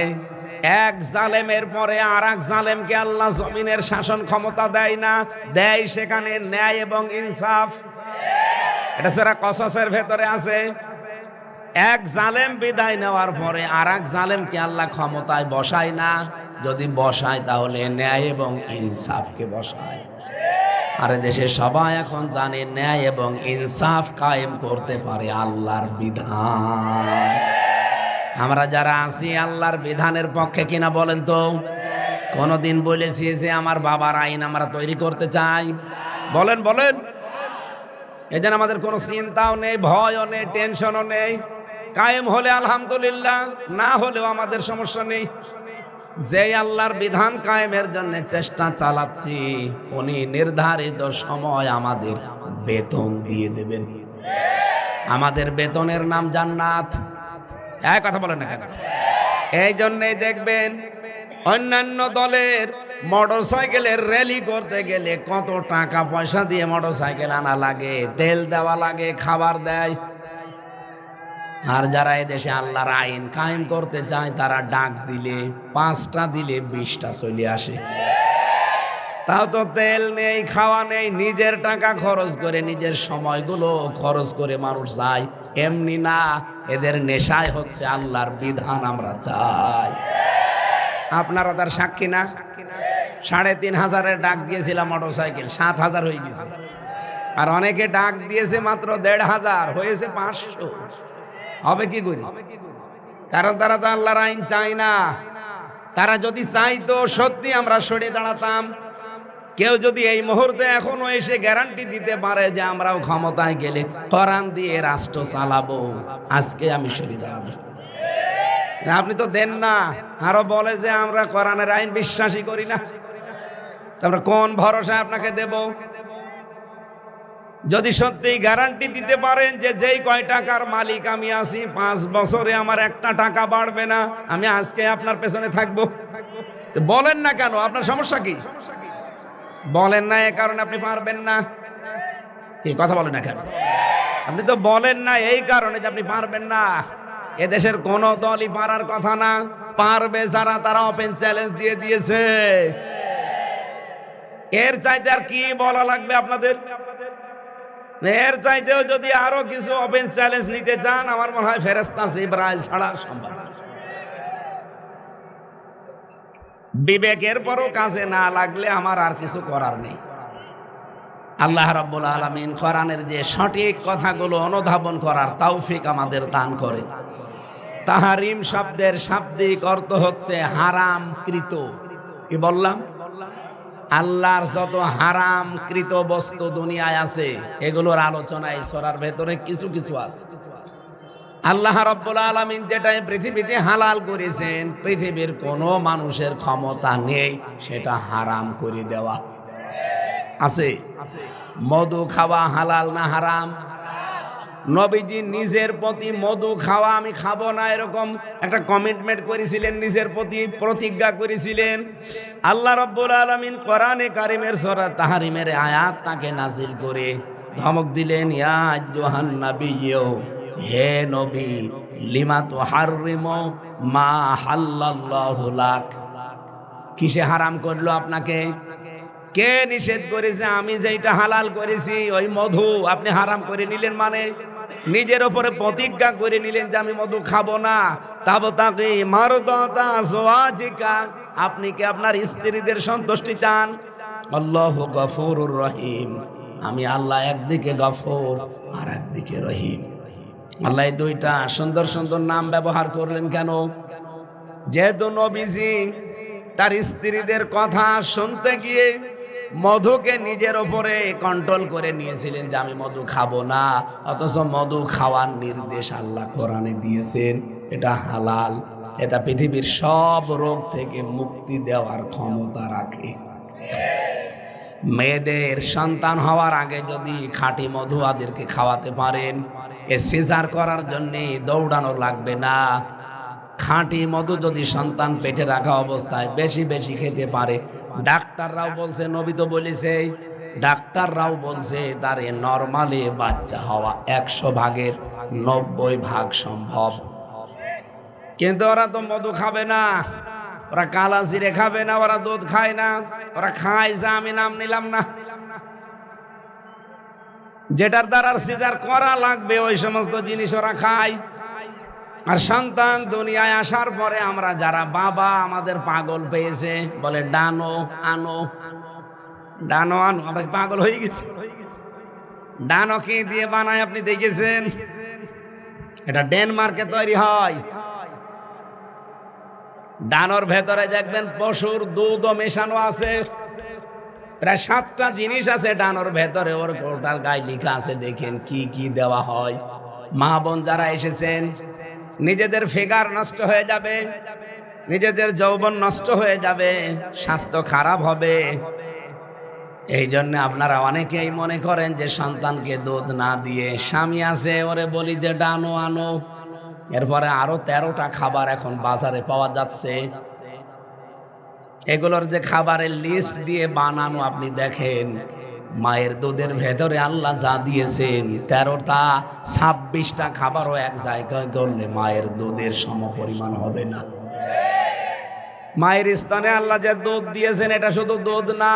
এক জালেমের পরে আর এক জালেমকে আল্লাহ জমিনের শাসন ক্ষমতা দেয় না, দেয় সেখানে ন্যায় এবং ইনসাফ। এটা সূরা কসসের ভেতরে আছে। এক জালেম বিদায় নেওয়ার পরে আর এক জালেমকে আল্লাহ ক্ষমতায় বসায় না, যদি বসায় তাহলে ন্যায় এবং ইনসাফকে বসায়। আর দেশে সবাই এখন জানে ন্যায় এবং ইনসাফ কায়েম করতে পারে আল্লাহর বিধান। আমরা যারা আছি আল্লাহর বিধানের পক্ষে কিনা বলেন তো? কোনদিন বলেছি যে আমার বাবার আইন আমরা তৈরি করতে চাই? বলেন বলেন। এজন্য আমাদের কোনো চিন্তাও নেই, ভয়ও নেই, টেনশনও নেই। কায়েম হলে আলহামদুলিল্লাহ, না হলেও আমাদের সমস্যা নেই। যে আল্লাহর বিধান কায়েমের জন্য চেষ্টা চালাচ্ছি, উনি নির্ধারিত সময় আমাদের বেতন দিয়ে দেবেন। আমাদের বেতনের নাম জান্নাত। এক কথা বলেন না কেন? এই জন্যই দেখবেন অন্যান্য দলের মোটরসাইকেলের র্যালি করতে গেলে কত টাকা পয়সা দিয়ে মোটরসাইকেল আনা লাগে, তেল দেওয়া লাগে, খাবার দেয়। আর যারা এদেশে আল্লাহর আইন কায়েম করতে চায়, তারা ডাক দিলে 5টা দিলে 20টা চলে আসে। তাও তো তেল নেই, খাওয়া নেই, নিজের টাকা খরচ করে, নিজের সময়গুলো খরচ করে মানুষ যায়। এমনি না, এদের নেশায় হচ্ছে আল্লাহর বিধান আমরা চাই। আপনারা তার সাক্ষী না? 3500-এর ডাক দিয়েছিলাম মোটরসাইকেল, 7000 হয়ে গেছে। আর অনেকে ডাক দিয়েছে মাত্র 1500, হয়েছে 500। হবে কি করি? কারণ তারা তো আল্লাহর আইন চায় না। তারা যদি চাইতো সত্যি আমরা সরে দাঁড়াতাম। কেউ যদি এই মুহূর্তে এখনো এসে গ্যারান্টি দিতে পারে যে আমরাও ক্ষমতায় গেলে কোরআন দিয়ে রাষ্ট্র চালাবো, আজকে আমি সরে দাঁড়াবো। আপনি তো দেন না, আরো বলে যে আমরা কোরআনের আইন বিশ্বাসই করি না। আমরা কোন ভরসা আপনাকে দেব? যদি সত্যি গ্যারান্টি দিতে পারেন যে যেই কয় টাকার মালিক আমি আছি, 5 বছরে আমার 1টা টাকা বাড়বে না, আমি আজকে আপনার পেছনে থাকবো। বলেন না কেন? আপনার সমস্যা কি? বলেন না, এ কারণে আপনি পারবেন না। কি কথা বলেন না কেন? আপনি তো বলেন না এই কারণে যে আপনি পারবেন না। এদেশের কোন দলই পারার কথা না। পারবে যারা, তারা ওপেন চ্যালেঞ্জ দিয়ে দিয়েছে। এর চাইতে আর কি বলা লাগবে আপনাদের? এর চাইতেও যদি আরো কিছু ওপেন চ্যালেঞ্জ নিতে চান, আমার মনে হয় ফেরেশতা জিবরাইল ছাড়া সম্ভব না। বিবেকের পরও কাজে না লাগলে আমার আর কিছু করার নেই। আল্লাহ রাব্বুল আলামিন কোরআনের যে সঠিক কথাগুলো অনুধাবন করার তৌফিক আমাদের দান করে। তাহারিম শব্দের শাব্দিক অর্থ হচ্ছে হারামকৃত। কি বললাম? আল্লাহর যত হারামকৃত বস্তু দুনিয়ায় আছে, এগুলোর আলোচনা এই সূরার ভেতরে কিছু কিছু আছে। আল্লাহ রাব্বুল আলামিন যেটা পৃথিবীতে হালাল করেছেন, পৃথিবীর কোনো মানুষের ক্ষমতা নেই সেটা হারাম করে দেওয়া। আছে? মধু খাওয়া হালাল না হারাম? নবীজি নিজের প্রতি মধু খাওয়া আমি খাবো না এরকম একটা কমিটমেন্ট করেছিলেন, নিজের প্রতি প্রতিজ্ঞা করেছিলেন। আল্লাহ রাব্বুল আলামিন কোরআনে কারিমের সূরা তাহরিমের আয়াত তাকে নাজিল করে ধমক দিলেন, ইয়া আইয়ুহান নাবিয়্যু, হে নবী, লিমা তুহাররিমু মা হাল্লাল্লাহু লাক। কিসে হারাম করলো আপনাকে? কে নিষেধ করেছে? আমি যেটা হালাল করেছি ওই মধু আপনি হারাম করে নিলেন, মানে নিজের উপরে প্রতিজ্ঞা করে নিলেন যে আমি মধু খাবো না। তাবতাগি মারদাতা আজওয়াজিকা, আপনি কি আপনার স্ত্রীদের সন্তুষ্টি চান? আল্লাহু গফুরুর রহিম, আমি আল্লাহ একদিকে গফুর আর একদিকে রহিম। আল্লাহ এই দুইটা সুন্দর সুন্দর নাম ব্যবহার করলেন কেন? যেহেতু নবীজি তার স্ত্রীদের কথা শুনতে গিয়ে মধুকে নিজের ওপরে কন্ট্রোল করে নিয়েছিলেন যে আমি মধু খাবো না, অথচ মধু খাওয়ার নির্দেশ আল্লাহ কোরআনে দিয়েছেন। এটা হালাল, এটা পৃথিবীর সব রোগ থেকে মুক্তি দেওয়ার ক্ষমতা রাখে। মেয়েদের সন্তান হওয়ার আগে যদি খাঁটি মধু আদেরকে খাওয়াতে পারেন, এ সিজার করার জন্য দৌড়ানো লাগবে না। খাঁটি মধু যদি সন্তান পেটে রাখা অবস্থায় বেশি বেশি খেতে পারে, ডাক্তাররাও বলছে, নবী তো বলেছে, ডাক্তাররাও বলছে তার নরমালি বাচ্চা হওয়া 100 ভাগের 90 ভাগ সম্ভব। কিন্তু ওরা তো মধু খাবে না, ওরা কালা জিরে খাবে না, ওরা দুধ খায় না, ওরা খায় যা আমি নাম নিলাম না। যেটার দ্বারা সিজার করা লাগবে ওই সমস্ত জিনিস ওরা খায়। আর সন্তান দুনিয়ায় আসার পরে আমরা যারা বাবা আমাদের পাগল পেয়েছে, বলে ডানো আনো ডানো আনো, আমরা পাগল হয়ে গেছি। ডানো কি দিয়ে বানায় আপনি দেখেছেন? এটা ডেনমার্কে তৈরি হয়। ডানোর ভেতরে দেখবেন পশুর দুধও মেশানো আছে, প্রায় 7টা জিনিস আছে ডানোর ভেতরে। ওর ওটার গায়ে লেখা আছে, দেখেন কি কি দেওয়া হয়। মা বোন যারা এসেছেন, নিজেদের ফিগার নষ্ট হয়ে যাবে, নিজেদের যৌবন নষ্ট হয়ে যাবে, স্বাস্থ্য খারাপ হবে। এই জন্য আপনারা অনেকেই মনে করেন যে সন্তানকে দুধ না দিয়ে, স্বামী আছে ওরে বলি যে ডানো আনো, এরপরে আরো 13টা খাবার এখন বাজারে পাওয়া যাচ্ছে। এগুলোর যে খাবারের লিস্ট দিয়ে বানানো, আপনি দেখেন মায়ের দুধের ভেতরে আল্লাহ যা দিয়েছেন 13টা 26টা খাবারও এক জায়গায় করলে মায়ের দুধের সমপরিমাণ হবে না। মায়ের স্তনে আল্লাহ যে দুধ দিয়েছেন এটা শুধু দুধ না,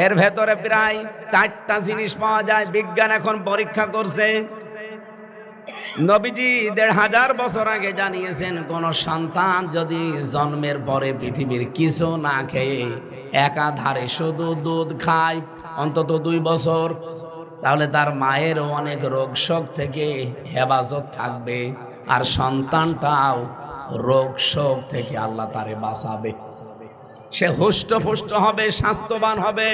এর ভেতরে প্রায় 4টা জিনিস পাওয়া যায়। বিজ্ঞান এখন পরীক্ষা করছে। নবীজি 1500 বছর আগে জানিয়েছেন, কোন সন্তান যদি জন্মের পরে পৃথিবীর কিছু না খেয়ে একাধারে শুধু দুধ খায় অন্তত 2 বছর, তাহলে তার মায়েরও অনেক রোগ শোক থেকে হেফাজত থাকবে, আর সন্তানটাও রোগ শোক থেকে আল্লাহ তারে বাঁচাবে। সে হুষ্টপুষ্ট হবে, স্বাস্থ্যবান হবে।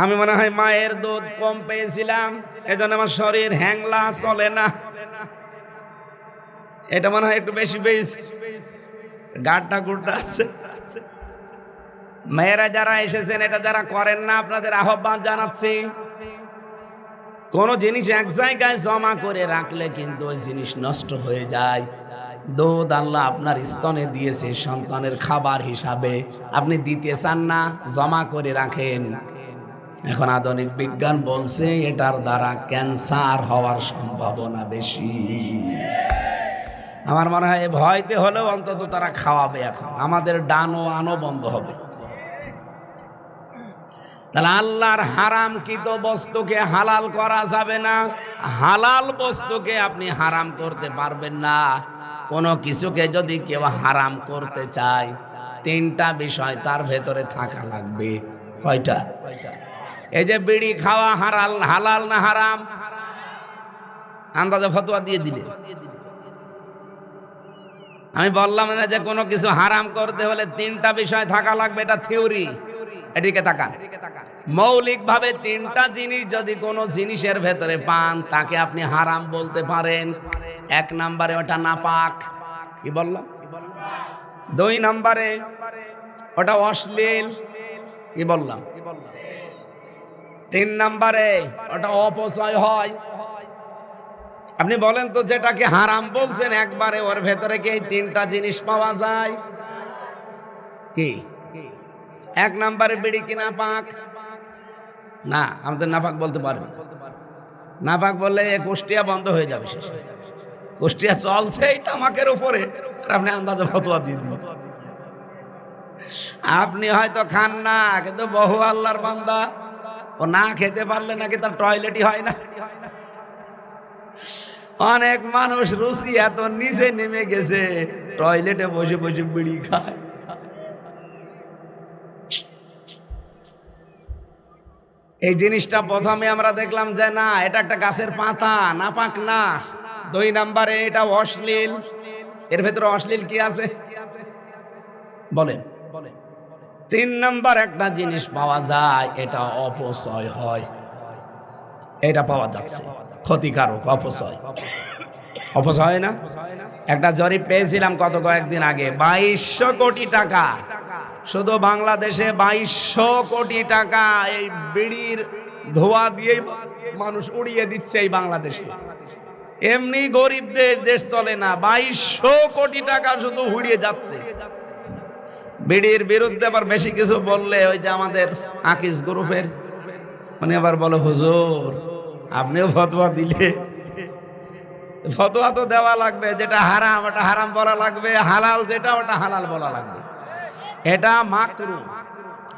আমি মনে হয় মায়ের দুধ কম পেয়েছিলাম, এজন্য আমার শরীর হ্যাংলা, চলে না। এটা মনে হয় একটু বেশি পেয়েছি, গাড্ডা গুড্ডা আছে। মেয়েরা যারা এসেছেন, এটা যারা করেন না, আপনাদের আহ্বান জানাচ্ছি। কোন জিনিস এক জায়গায় জমা করে রাখলে কিন্তু ওই জিনিস নষ্ট হয়ে যায়। দুধ আল্লাহ আপনার স্তনে দিয়েছে সন্তানের খাবার হিসাবে, আপনি দিতে চান না, জমা করে রাখেন। এখন আধুনিক বিজ্ঞান বলছে এটার দ্বারা ক্যান্সার হওয়ার সম্ভাবনা বেশি। আমার মনে হয় ভয়তে হলেও অন্তত তারা খাওয়াবে। এখন আমাদের ডানো আনো বন্ধ হবে। তাহলে আল্লাহর হারামকৃত বস্তুকে হালাল করা যাবে না, হালাল বস্তুকে আপনি হারাম করতে পারবেন না। কোনো কিছুকে যদি কেউ হারাম করতে চায়, 3টা বিষয় তার ভেতরে থাকা লাগবে। কয়টা? এই যে বিড়ি খাওয়া হালাল না হারাম? আন্দাজে ফতোয়া দিয়ে দিলে। আমি বললাম না যে কোনো কিছু হারাম করতে হলে 3টা বিষয় থাকা লাগবে, এটা থিওরি। এদিকে তাকান। মৌলিকভাবে 3টা জিনিস যদি কোনো জিনিসের ভেতরে পান, তাকে আপনি হারাম বলতে পারেন। 1 নম্বরে ওটা নাপাক, কি বললাম? 2 নম্বরে ওটা অশ্লীল, কি বললাম? 3 নম্বরে ওটা অপচয় হয়। আপনি বলেন তো, যেটাকে হারাম বলছেন একবারে, ওর ভেতরে কি এই 3টা জিনিস পাওয়া যায়? কি 1 নম্বরে বিড়ি কি নাপাক? না, আমাদের নাপাক বলতে পারবেন। নাপাক বললে কুষ্টিয়া বন্ধ হয়ে যাবে, শেষ হয়ে যাবে। কুষ্টিয়া চলছে এই তামাকের উপরে, আর আপনি আন্দাজে ফতোয়া দিয়ে দিন। আপনি হয়তো খান না, কিন্তু বহু আল্লাহর বান্দা ও না খেতে পারলে নাকি তার টয়লেটই হয় না। অনেক মানুষ রুচি এত নিচে নেমে গেছে, টয়লেটে বসে বসে বিড়ি খায়। এই জিনিসটা প্রথমে আমরা দেখলাম যে না, এটা একটা গাছের পাতা, নাপাক না। 2 নম্বরে এটা অশ্লীল। এর ভেতরে অশ্লীল কি আছে বলেন? 3 নম্বর একটা জিনিস পাওয়া যায়, এটা অপচয় হয়। এটা পাওয়া যাচ্ছে ক্ষতিকারক, অপচয়। অপচয় হয় না? একটা জরিপ পেয়েছিলাম কয়েকদিন আগে, 2200 কোটি টাকা শুধু বাংলাদেশে, 2200 কোটি টাকা এই বিড়ির ধোঁয়া দিয়ে মানুষ উড়িয়ে দিচ্ছে এই বাংলাদেশে। এমনি গরিবদের দেশ চলে না, 2200 কোটি টাকা শুধু উড়িয়ে যাচ্ছে। বিড়ির বিরুদ্ধে আবার বেশি কিছু বললে ওই যে আমাদের আকিস গ্রুপের মানে আবার বলে, হুজুর আপনিও ফতোয়া দিলে। ফতোয়া তো দেওয়া লাগবে, যেটা হারাম ওটা হারাম বলা লাগবে, হালাল যেটা ওটা হালাল বলা লাগবে। এটা মাকরুহ,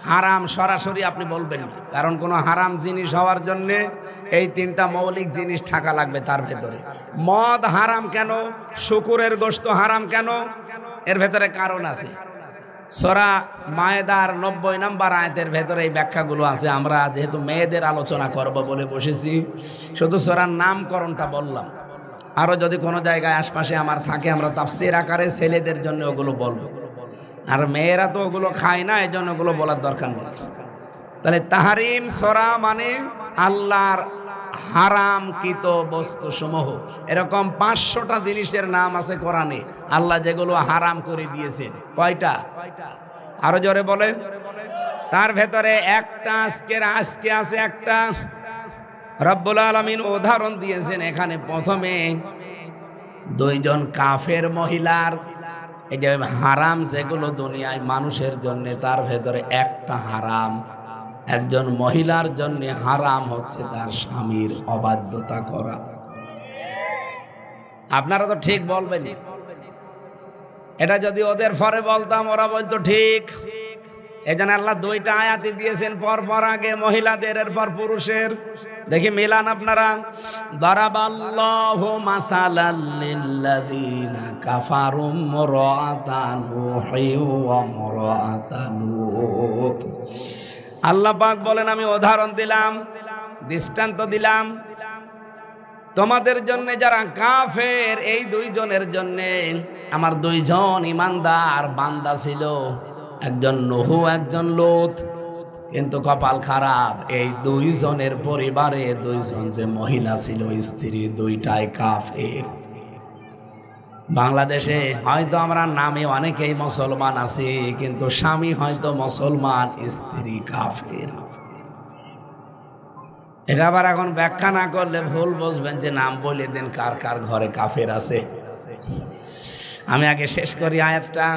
হারাম সরাসরি আপনি বলবেন না, কারণ কোনো হারাম জিনিস হওয়ার জন্য এই 3টা মৌলিক জিনিস থাকা লাগবে তার ভেতরে। মদ হারাম কেন, শুকুরের গোশত হারাম কেন, এর ভেতরে কারণ আছে। সূরা মায়েদার 90 নম্বর আয়াতের ভেতরে এই ব্যাখ্যাগুলো আছে। আমরা যেহেতু মেয়েদের আলোচনা করব বলে বসেছি, শুধু সূরার নামকরণটা বললাম। আরো যদি কোনো জায়গায় আশপাশে আমার থাকে, আমরা তাফসীর আকারে ছেলেদের জন্য ওগুলো বলবো, আর মেয়েরা তো ওগুলো খায় না, এই জন্য ওগুলো বলার দরকার নেই। তাহলে তাহরিম সূরা মানে আল্লাহর হারামকৃত বস্তু সমূহ। এরকম 500টা জিনিসের নাম আছে কোরআনে, আল্লাহ যেগুলো হারাম করে দিয়েছেন। কয়টা? আরো জোরে বলেন। তার ভেতরে একটা আজকে আছে একটা। রব্বুল আলামিন উদাহরণ দিয়েছেন এখানে। প্রথমে 2 জন কাফের মহিলার এই যে হারাম যেগুলো দুনিয়ায় মানুষের জন্য, তার ভেতরে একটা হারাম। একজন মহিলার জন্য হারাম হচ্ছে তার স্বামীর অবাধ্যতা করা। আপনারা তো ঠিক বলবেন, এটা যদি ওদের পরে বলতাম ওরা বলতো ঠিক। এজন্য আল্লাহ 2টা আয়াতই দিয়েছেন পর আগে মহিলাদের, এরপর পুরুষের। দেখি মিলান আপনারা। দারাবাল্লাহু মাসালাল লিল্লাযিনা কাফারু ইমরাআতান নূহি ওয়া ইমরাআতান লূত। আল্লাহ পাক বলেন, আমি উদাহরণ দিলাম, দৃষ্টান্ত দিলাম তোমাদের জন্য যারা কাফের, এই 2 জনের জন্য। আমার 2 জন ইমানদার বান্দা ছিল, একজন নূহ একজন লূত। কিন্তু কপাল খারাপ, এই 2 জনের পরিবারে 2 জন যে মহিলা ছিল, স্ত্রী 2টাই কাফের। বাংলাদেশে হয়তো আমরা নামে অনেকেই মুসলমান আছি, কিন্তু স্বামী হয়তো মুসলমান, স্ত্রী কাফের। এটা আবার এখন ব্যাখ্যা না করলে ভুল বুঝবেন, যে নাম বলে দেন কার কার ঘরে কাফের আছে। আমি আগে শেষ করি আয়াতটা।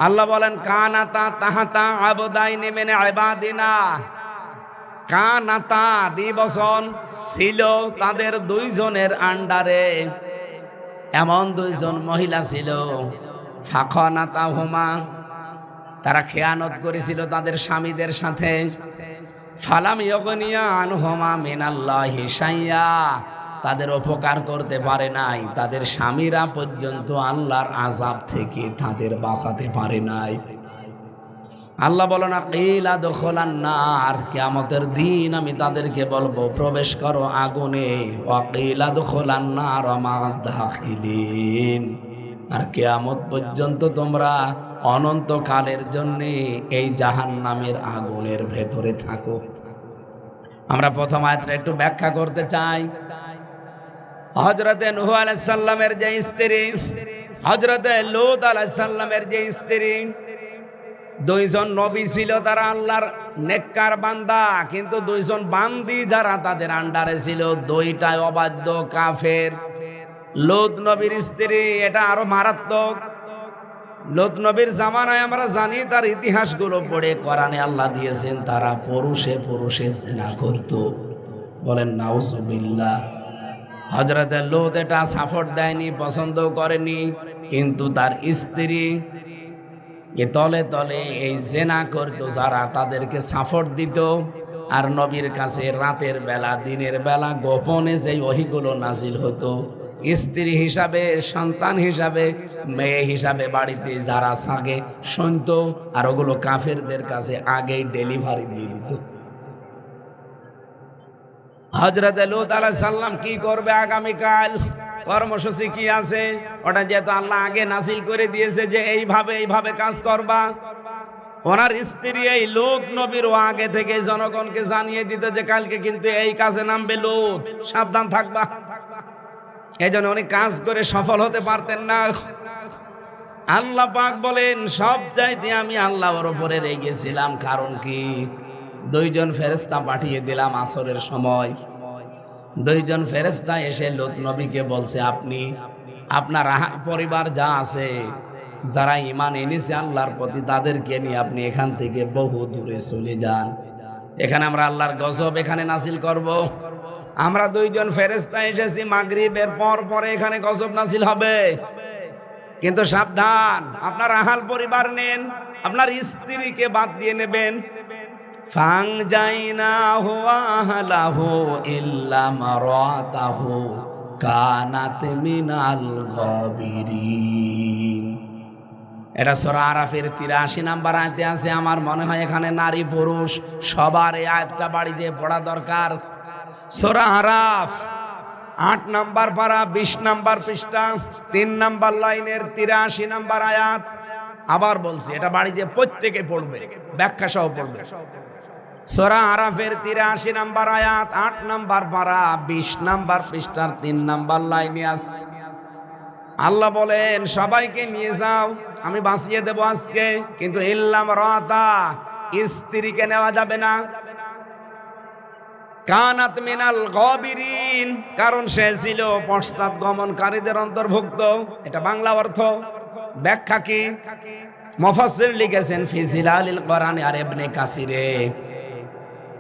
আল্লাহ বলেন, কানাতা তাহাতা আবদাইনি মিন ইবাদিনা। কানাতা দিবসন ছিল তাদের 2 জনের আন্ডারে। এমন 2 জন মহিলা ছিল, ফাখানাতাহুমা, তারা খেয়ানত করেছিল তাদের স্বামীদের সাথে। ফালাম ইগনিয়া আনহুমা মিনাল্লাহি শাইয়া, তাদের উপকার করতে পারে নাই, তাদের স্বামীরা পর্যন্ত আল্লাহর আযাব থেকে তাদের বাঁচাতে পারে নাই। আল্লাহ বলেন, কিলা দুখুলান নার, কিয়ামতের দিন আমি তাদেরকে বলবো প্রবেশ করো আগুনে। ওয়া কিলা দুখুলান নার মা দাখিলিন, আর কিয়ামত পর্যন্ত তোমরা অনন্তকালের জন্য এই জাহান্নামের আগুনের ভেতরে থাকো। আমরা প্রথম আয়াতটা একটু ব্যাখ্যা করতে চাই। হযরতে নূহ আলাইহিস সালামের যে স্ত্রী, হযরতে লূত আলাইহিস সালামের যে স্ত্রী, 2 জন নবী ছিল, তারা আল্লাহর নেককার বান্দা। কিন্তু 2 জন বান্দি যারা তাদের আন্ডারে ছিল, 2টাই অবাধ্য কাফের। লূত নবীর স্ত্রী, এটা আরো মারাত্মক। লূত নবীর জামানায় আমরা জানি, তার ইতিহাসগুলো পড়ে কোরআনে আল্লাহ দিয়েছেন, তারা পুরুষে পুরুষে জিনা করত। বলেন নাউজুবিল্লাহ। হযরতে লূত এটা সাপোর্ট দেয়নি, পছন্দ করেনি, কিন্তু তার স্ত্রী তলে তলে এই জেনা করতো যারা, তাদেরকে সাপোর্ট দিত। আর নবীর কাছে রাতের বেলা দিনের বেলা গোপনে যে ওহীগুলো নাজিল হতো, স্ত্রী হিসাবে, সন্তান হিসাবে, মেয়ে হিসাবে বাড়িতে যারা থাকে শুনতো, আর ওগুলো কাফেরদের কাছে আগেই ডেলিভারি দিয়ে দিত। হযরত লূত আলাইহিস সালাম কি করবে আগামীকাল, কর্মসূচি কি আছে, ওটা যেহেতু আল্লাহ আগে নাজিল করে দিয়েছে যে এইভাবে কাজ করবা, ওনার স্ত্রী এই লূত নবীর আগে থেকে জনগণকে জানিয়ে দিত যে কালকে কিন্তু এই কাজে নামবে লূত, সাবধান থাকবা। এই জন্য উনি কাজ করে সফল হতে পারতেন না। আল্লাহ পাক বলেন সব চাইতে আমি আল্লাহর উপরে রেগেছিলাম, কারণ কি, দুইজন ফেরেশতা পাঠিয়ে দিলাম আসরের সময়। দুইজন ফেরেশতা এসে লূত নবীকে বলছে, আপনি আপনার পরিবার যা আছে, যারা ঈমান এনেছে আল্লাহর প্রতি, তাদেরকে নিয়ে আপনি এখান থেকে বহু দূরে চলে যান। এখানে আমরা আল্লাহর গজব এখানে নাজিল করব। আমরা দুইজন ফেরেশতা এসেছি, মাগরিবের পরে এখানে গজব নাজিল হবে। কিন্তু সাবধান, আপনার আহাল পরিবার নেন, আপনার স্ত্রীকে বাদ দিয়ে নেবেন। ফাংজাইনাহু ওয়া আহলাহু ইল্লা মারাতাহু কানাত মিনাল গাবিরিন। এটা সূরা আরাফের 83 নাম্বার আয়াতে আছে। আমার মনে হয় এখানে নারী পুরুষ সবার এই আয়াতটা বাড়ি যেয়ে পড়া দরকার। সূরা আরাফ 8 নাম্বার পারা 20 নাম্বার পৃষ্ঠা 3 নাম্বার লাইনের 83 নাম্বার আয়াত। আবার বলছি, এটা বাড়ি যেয়ে প্রত্যেকে পড়বে, ব্যাখ্যা সহ পড়বে। সূরা আরাফের 83 নাম্বার আয়াত 8 নাম্বার পারা 20 নাম্বার পৃষ্ঠার 3 নাম্বার লাইনে আছে। আল্লাহ বলেন সবাইকে নিয়ে যাও, আমি বাঁচিয়ে দেব আজকে, কিন্তু ইল্লাম রাতা, স্ত্রীকে নেওয়া যাবে না। কানাত মিনাল গাবিরিন, কারণ সে ছিল পশ্চাৎগমনকারীদের অন্তর্ভুক্ত। এটা বাংলা অর্থ। ব্যাখ্যা কি মুফাসসির লিখেছেন ফি জিলালিল কোরআন আর ইবনে কাসিরে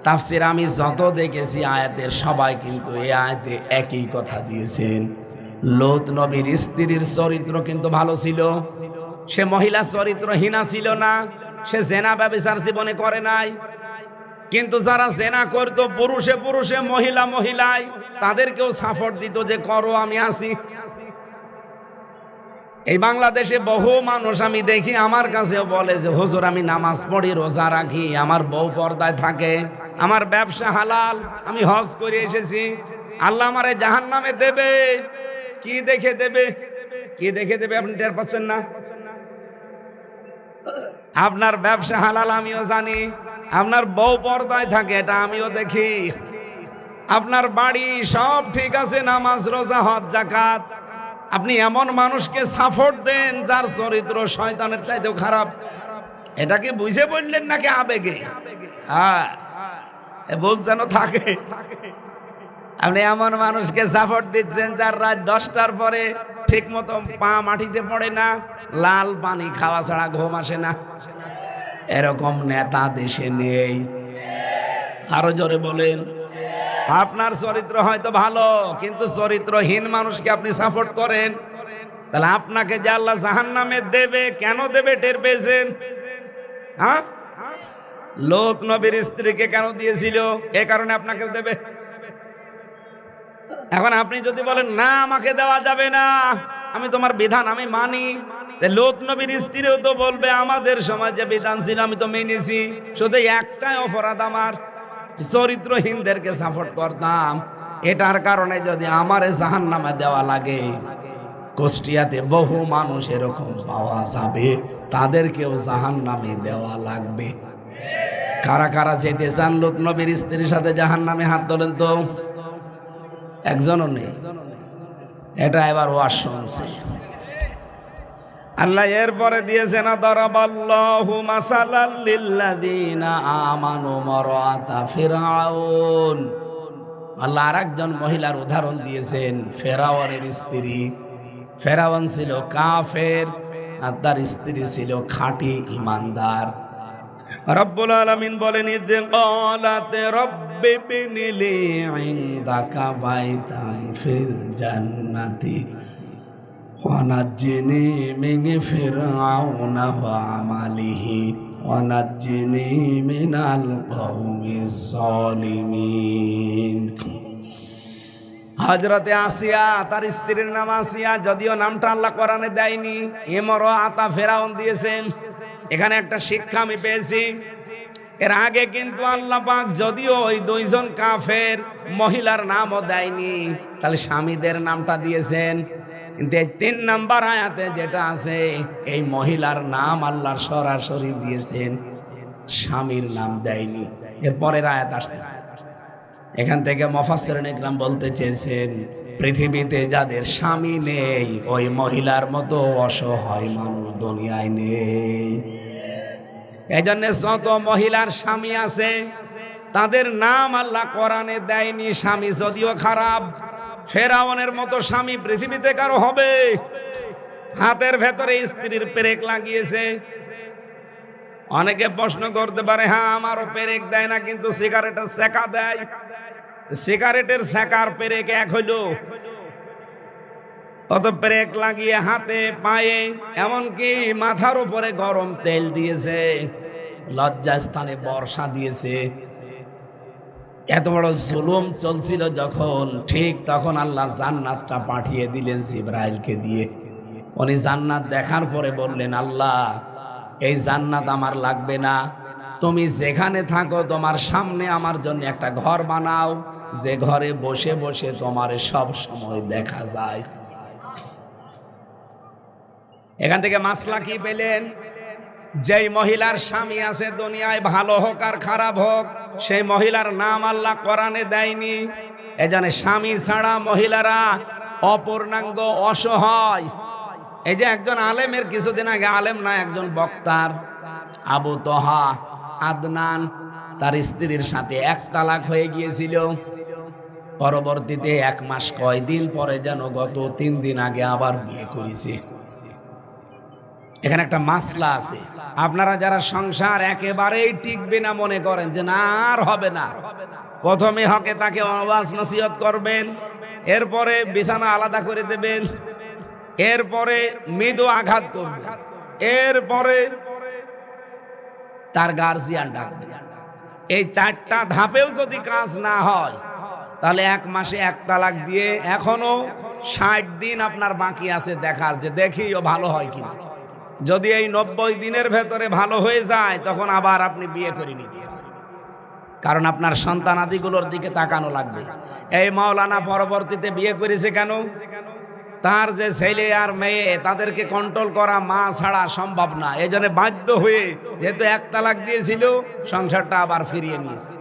তাফসীর আমি যত দেখেছি আয়াতের, সবাই কিন্তু এই আয়াতে একই কথা দিয়েছেন। লূত নবীর স্ত্রীর চরিত্র কিন্তু ভালো ছিল, সে মহিলা চরিত্রহীনা ছিল না, সে জেনা ব্যভিচার জীবনে করে নাই। কিন্তু যারা জেনা করতো পুরুষে পুরুষে, মহিলা মহিলায়, তাদেরকেও সাপোর্ট দিত যে করো, আমি আছি। এই বাংলাদেশে বহু মানুষ আমি দেখি আমার কাছেও বলে যে হুজুর আমি নামাজ পড়ি, রোজা রাখি, আমার বউ পর্দায় থাকে, আমার ব্যবসা হালাল, আমি হজ করে এসেছি, আল্লাহ আমারে জাহান্নামে দেবে। কি দেখে দেবে, কি দেখে দেবে আপনি টের পাচ্ছেন না? আপনার ব্যবসা হালাল আমিও জানি, আপনার বউ পর্দায় থাকে এটা আমিও দেখি, আপনার বাড়ি সব ঠিক আছে, নামাজ রোজা হজ জাকাত, আপনি এমন মানুষকে সাপোর্ট দেন যার চরিত্র শয়তানের চাইতেও খারাপ। এটাকে বুঝে বললেন নাকি আবেগে? হ্যাঁ, বুঝ যেন থাকে। আপনি এমন মানুষকে সাপোর্ট দিচ্ছেন যার রাত 10টার পরে ঠিক মতো পা মাটিতে পড়ে না, লাল পানি খাওয়া ছাড়া ঘুম আসে না। এরকম নেতা দেশে নেই। আরো জোরে বলেন। আপনার চরিত্র হয়তো ভালো, কিন্তু চরিত্রহীন মানুষকে আপনি সাপোর্ট করেন, তাহলে আপনাকে যে আল্লাহ জাহান্নামে দেবে, কেন দেবে টের পেয়েছেন? হ্যাঁ, লূত নবীর স্ত্রীকে কেন দিয়েছিল? এ কারণে আপনাকে দেবে। এখন আপনি যদি বলেন না আমাকে দেওয়া যাবে না, আমি তোমার বিধান আমি মানি, লূত নবীর স্ত্রীও তো বলবে আমাদের সমাজে বিধান ছিল আমি তো মেনেছি, শুধু একটাই অপরাধ আমার, চরিত্রহীনদেরকে সাপোর্ট করতাম, এটার কারণে যদি আমারে জাহান্নামে দেওয়া লাগে, কুষ্টিয়াতে বহু মানুষ এরকম পাওয়া যাবে, তাদেরকেও জাহান্নামে দেওয়া লাগবে। কারা কারা যেতে চান লূত নবীর স্ত্রীর সাথে জাহান্নামে? হাত তোলেন তো। একজনও নেই। এটা এবার ওয়াজ শুনছে। আল্লাহ এরপরে দিয়েছেন দারাবাল্লাহু মাসালাল লিল্লাযিনা আমানু মারাতা ফিরআউন। আল্লাহ আরেকজন মহিলার উদাহরণ দিয়েছেন, ফেরাউনের স্ত্রী। ফেরাউন ছিল কাফের আর তার স্ত্রী ছিল খাঁটি ঈমানদার। রব্বুল আলামিন বলেন ইয ক্বালাত রব্বি বিনিলি ইনদাকা বাইতান ফিল জান্নাতি ওয়ানাজ্জিনি মিন ফিরআউনা ওয়া আমালিহি ওয়ানাজ্জিনি মিনাল কওমিজ জালিমিন। হযরতে আসিয়া, তার স্ত্রীর নাম আসিয়া, যদিও নামটা আল্লাহ কোরআনে দেয়নি, ইমরাআতা ফিরআউন দিয়েছেন। এখানে একটা শিক্ষা আমি পেয়েছি, এর আগে কিন্তু আল্লাহ পাক যদিও ওই দুইজন কাফের মহিলার নামও দেয়নি, তাহলে স্বামীদের নামটা দিয়েছেন। কিন্তু এই 3 নাম্বার আয়াতে যেটা আছে, এই মহিলার নাম আল্লাহ সরাসরি দিয়েছেন, স্বামীর নাম দেয়নি। এরপরের আয়াত আসতেছে, এখান থেকে মুফাসসিরিন ইকরাম বলতে চেয়েছেন, পৃথিবীতে যাদের স্বামী নেই ওই মহিলার মতো অসহায় মানুষ দুনিয়ায় নেই। এজন্য যত মহিলার স্বামী আছে তাদের নাম আল্লাহ কোরআনে দেয়নি। স্বামী যদিও খারাপ, ফেরাউনের মতো স্বামী পৃথিবীতে কারো হবে? হাতের ভেতরে স্ত্রীর পেরেক লাগিয়েছে। অনেকে প্রশ্ন করতে পারে, হ্যাঁ আমারও পেরেক দেয় না, কিন্তু সিগারেটের সেকা দেয়। সিগারেটের সেকার পেরেক এক হইল? অত পেরেক লাগিয়ে হাতে পায়ে, এমনকি মাথার উপরে গরম তেল দিয়েছে, লজ্জাস্থানে বর্ষা দিয়েছে। এত বড় জুলুম চলছিল যখন, ঠিক তখন আল্লাহ জান্নাতটা পাঠিয়ে দিলেন জিবরাইলকে দিয়ে। উনি জান্নাত দেখার পরে বললেন, আল্লাহ এই জান্নাত আমার লাগবে না, তুমি যেখানে থাকো তোমার সামনে আমার জন্য একটা ঘর বানাও, যে ঘরে বসে বসে তোমার সব সময় দেখা যায়। এখান থেকে মাসলা কি পেলেন? যেই মহিলার স্বামী আছে দুনিয়ায়, ভালো হোক আর খারাপ হোক, সেই মহিলার নাম আল্লাহ কোরআনে দেয়নি। এজন্য স্বামী ছাড়া মহিলারা অপূর্ণাঙ্গ, অসহায়। এই যে একজন আলেমের কিছুদিন আগে, আলেম না একজন বক্তার, আবু তহা আদনান, তার স্ত্রীর সাথে 1 তালাক হয়ে গিয়েছিল। পরবর্তীতে 1 মাস কয়দিন পরে যেন গত 3 দিন আগে আবার বিয়ে করেছে। এখানে একটা মাসলা আছে, আপনারা যারা সংসার একেবারেই টিকবে না মনে করেন যে না আর হবে না, প্রথমে হকে তাকে ওয়াজ নসিহত করবেন, এরপরে বিছানা আলাদা করে দেবেন, এরপরে মৃদু আঘাত করবেন, এরপরে তার গার্জিয়ান ডাকবেন। এই 4টা ধাপেও যদি কাজ না হয়, তাহলে 1 মাসে 1 তালাক দিয়ে এখনো 60 দিন আপনার বাকি আছে দেখার, যে দেখি ও ভালো হয় কিনা। যদি এই 90 দিনের ভেতরে ভালো হয়ে যায়, তখন আবার আপনি বিয়ে করে নিতে হবে, কারণ আপনার সন্তানাদিগুলোর দিকে তাকানো লাগবে। এই মাওলানা পরবর্তীতে বিয়ে করেছে কেন? তার যে ছেলে আর মেয়ে, তাদেরকে কন্ট্রোল করা মা ছাড়া সম্ভব না। এই জন্য বাধ্য হয়ে, যেহেতু 1 তালাক দিয়েছিল, সংসারটা আবার ফিরিয়ে নিয়েছে।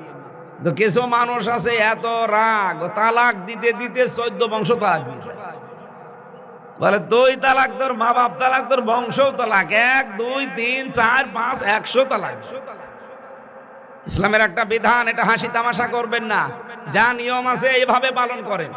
তো কিছু মানুষ আছে এত রাগ, তালাক দিতে দিতে 14 বংশ তালাক দিয়েছে। বলে তুই তালাক, তোর মা বাপ তালাক, তোর বংশ তালাক, 1 2 3 4 5 100 তালাক। ইসলামের একটা বিধান, এটা হাসি তামাশা করবেন না, যা নিয়ম আছে এইভাবে পালন করেন।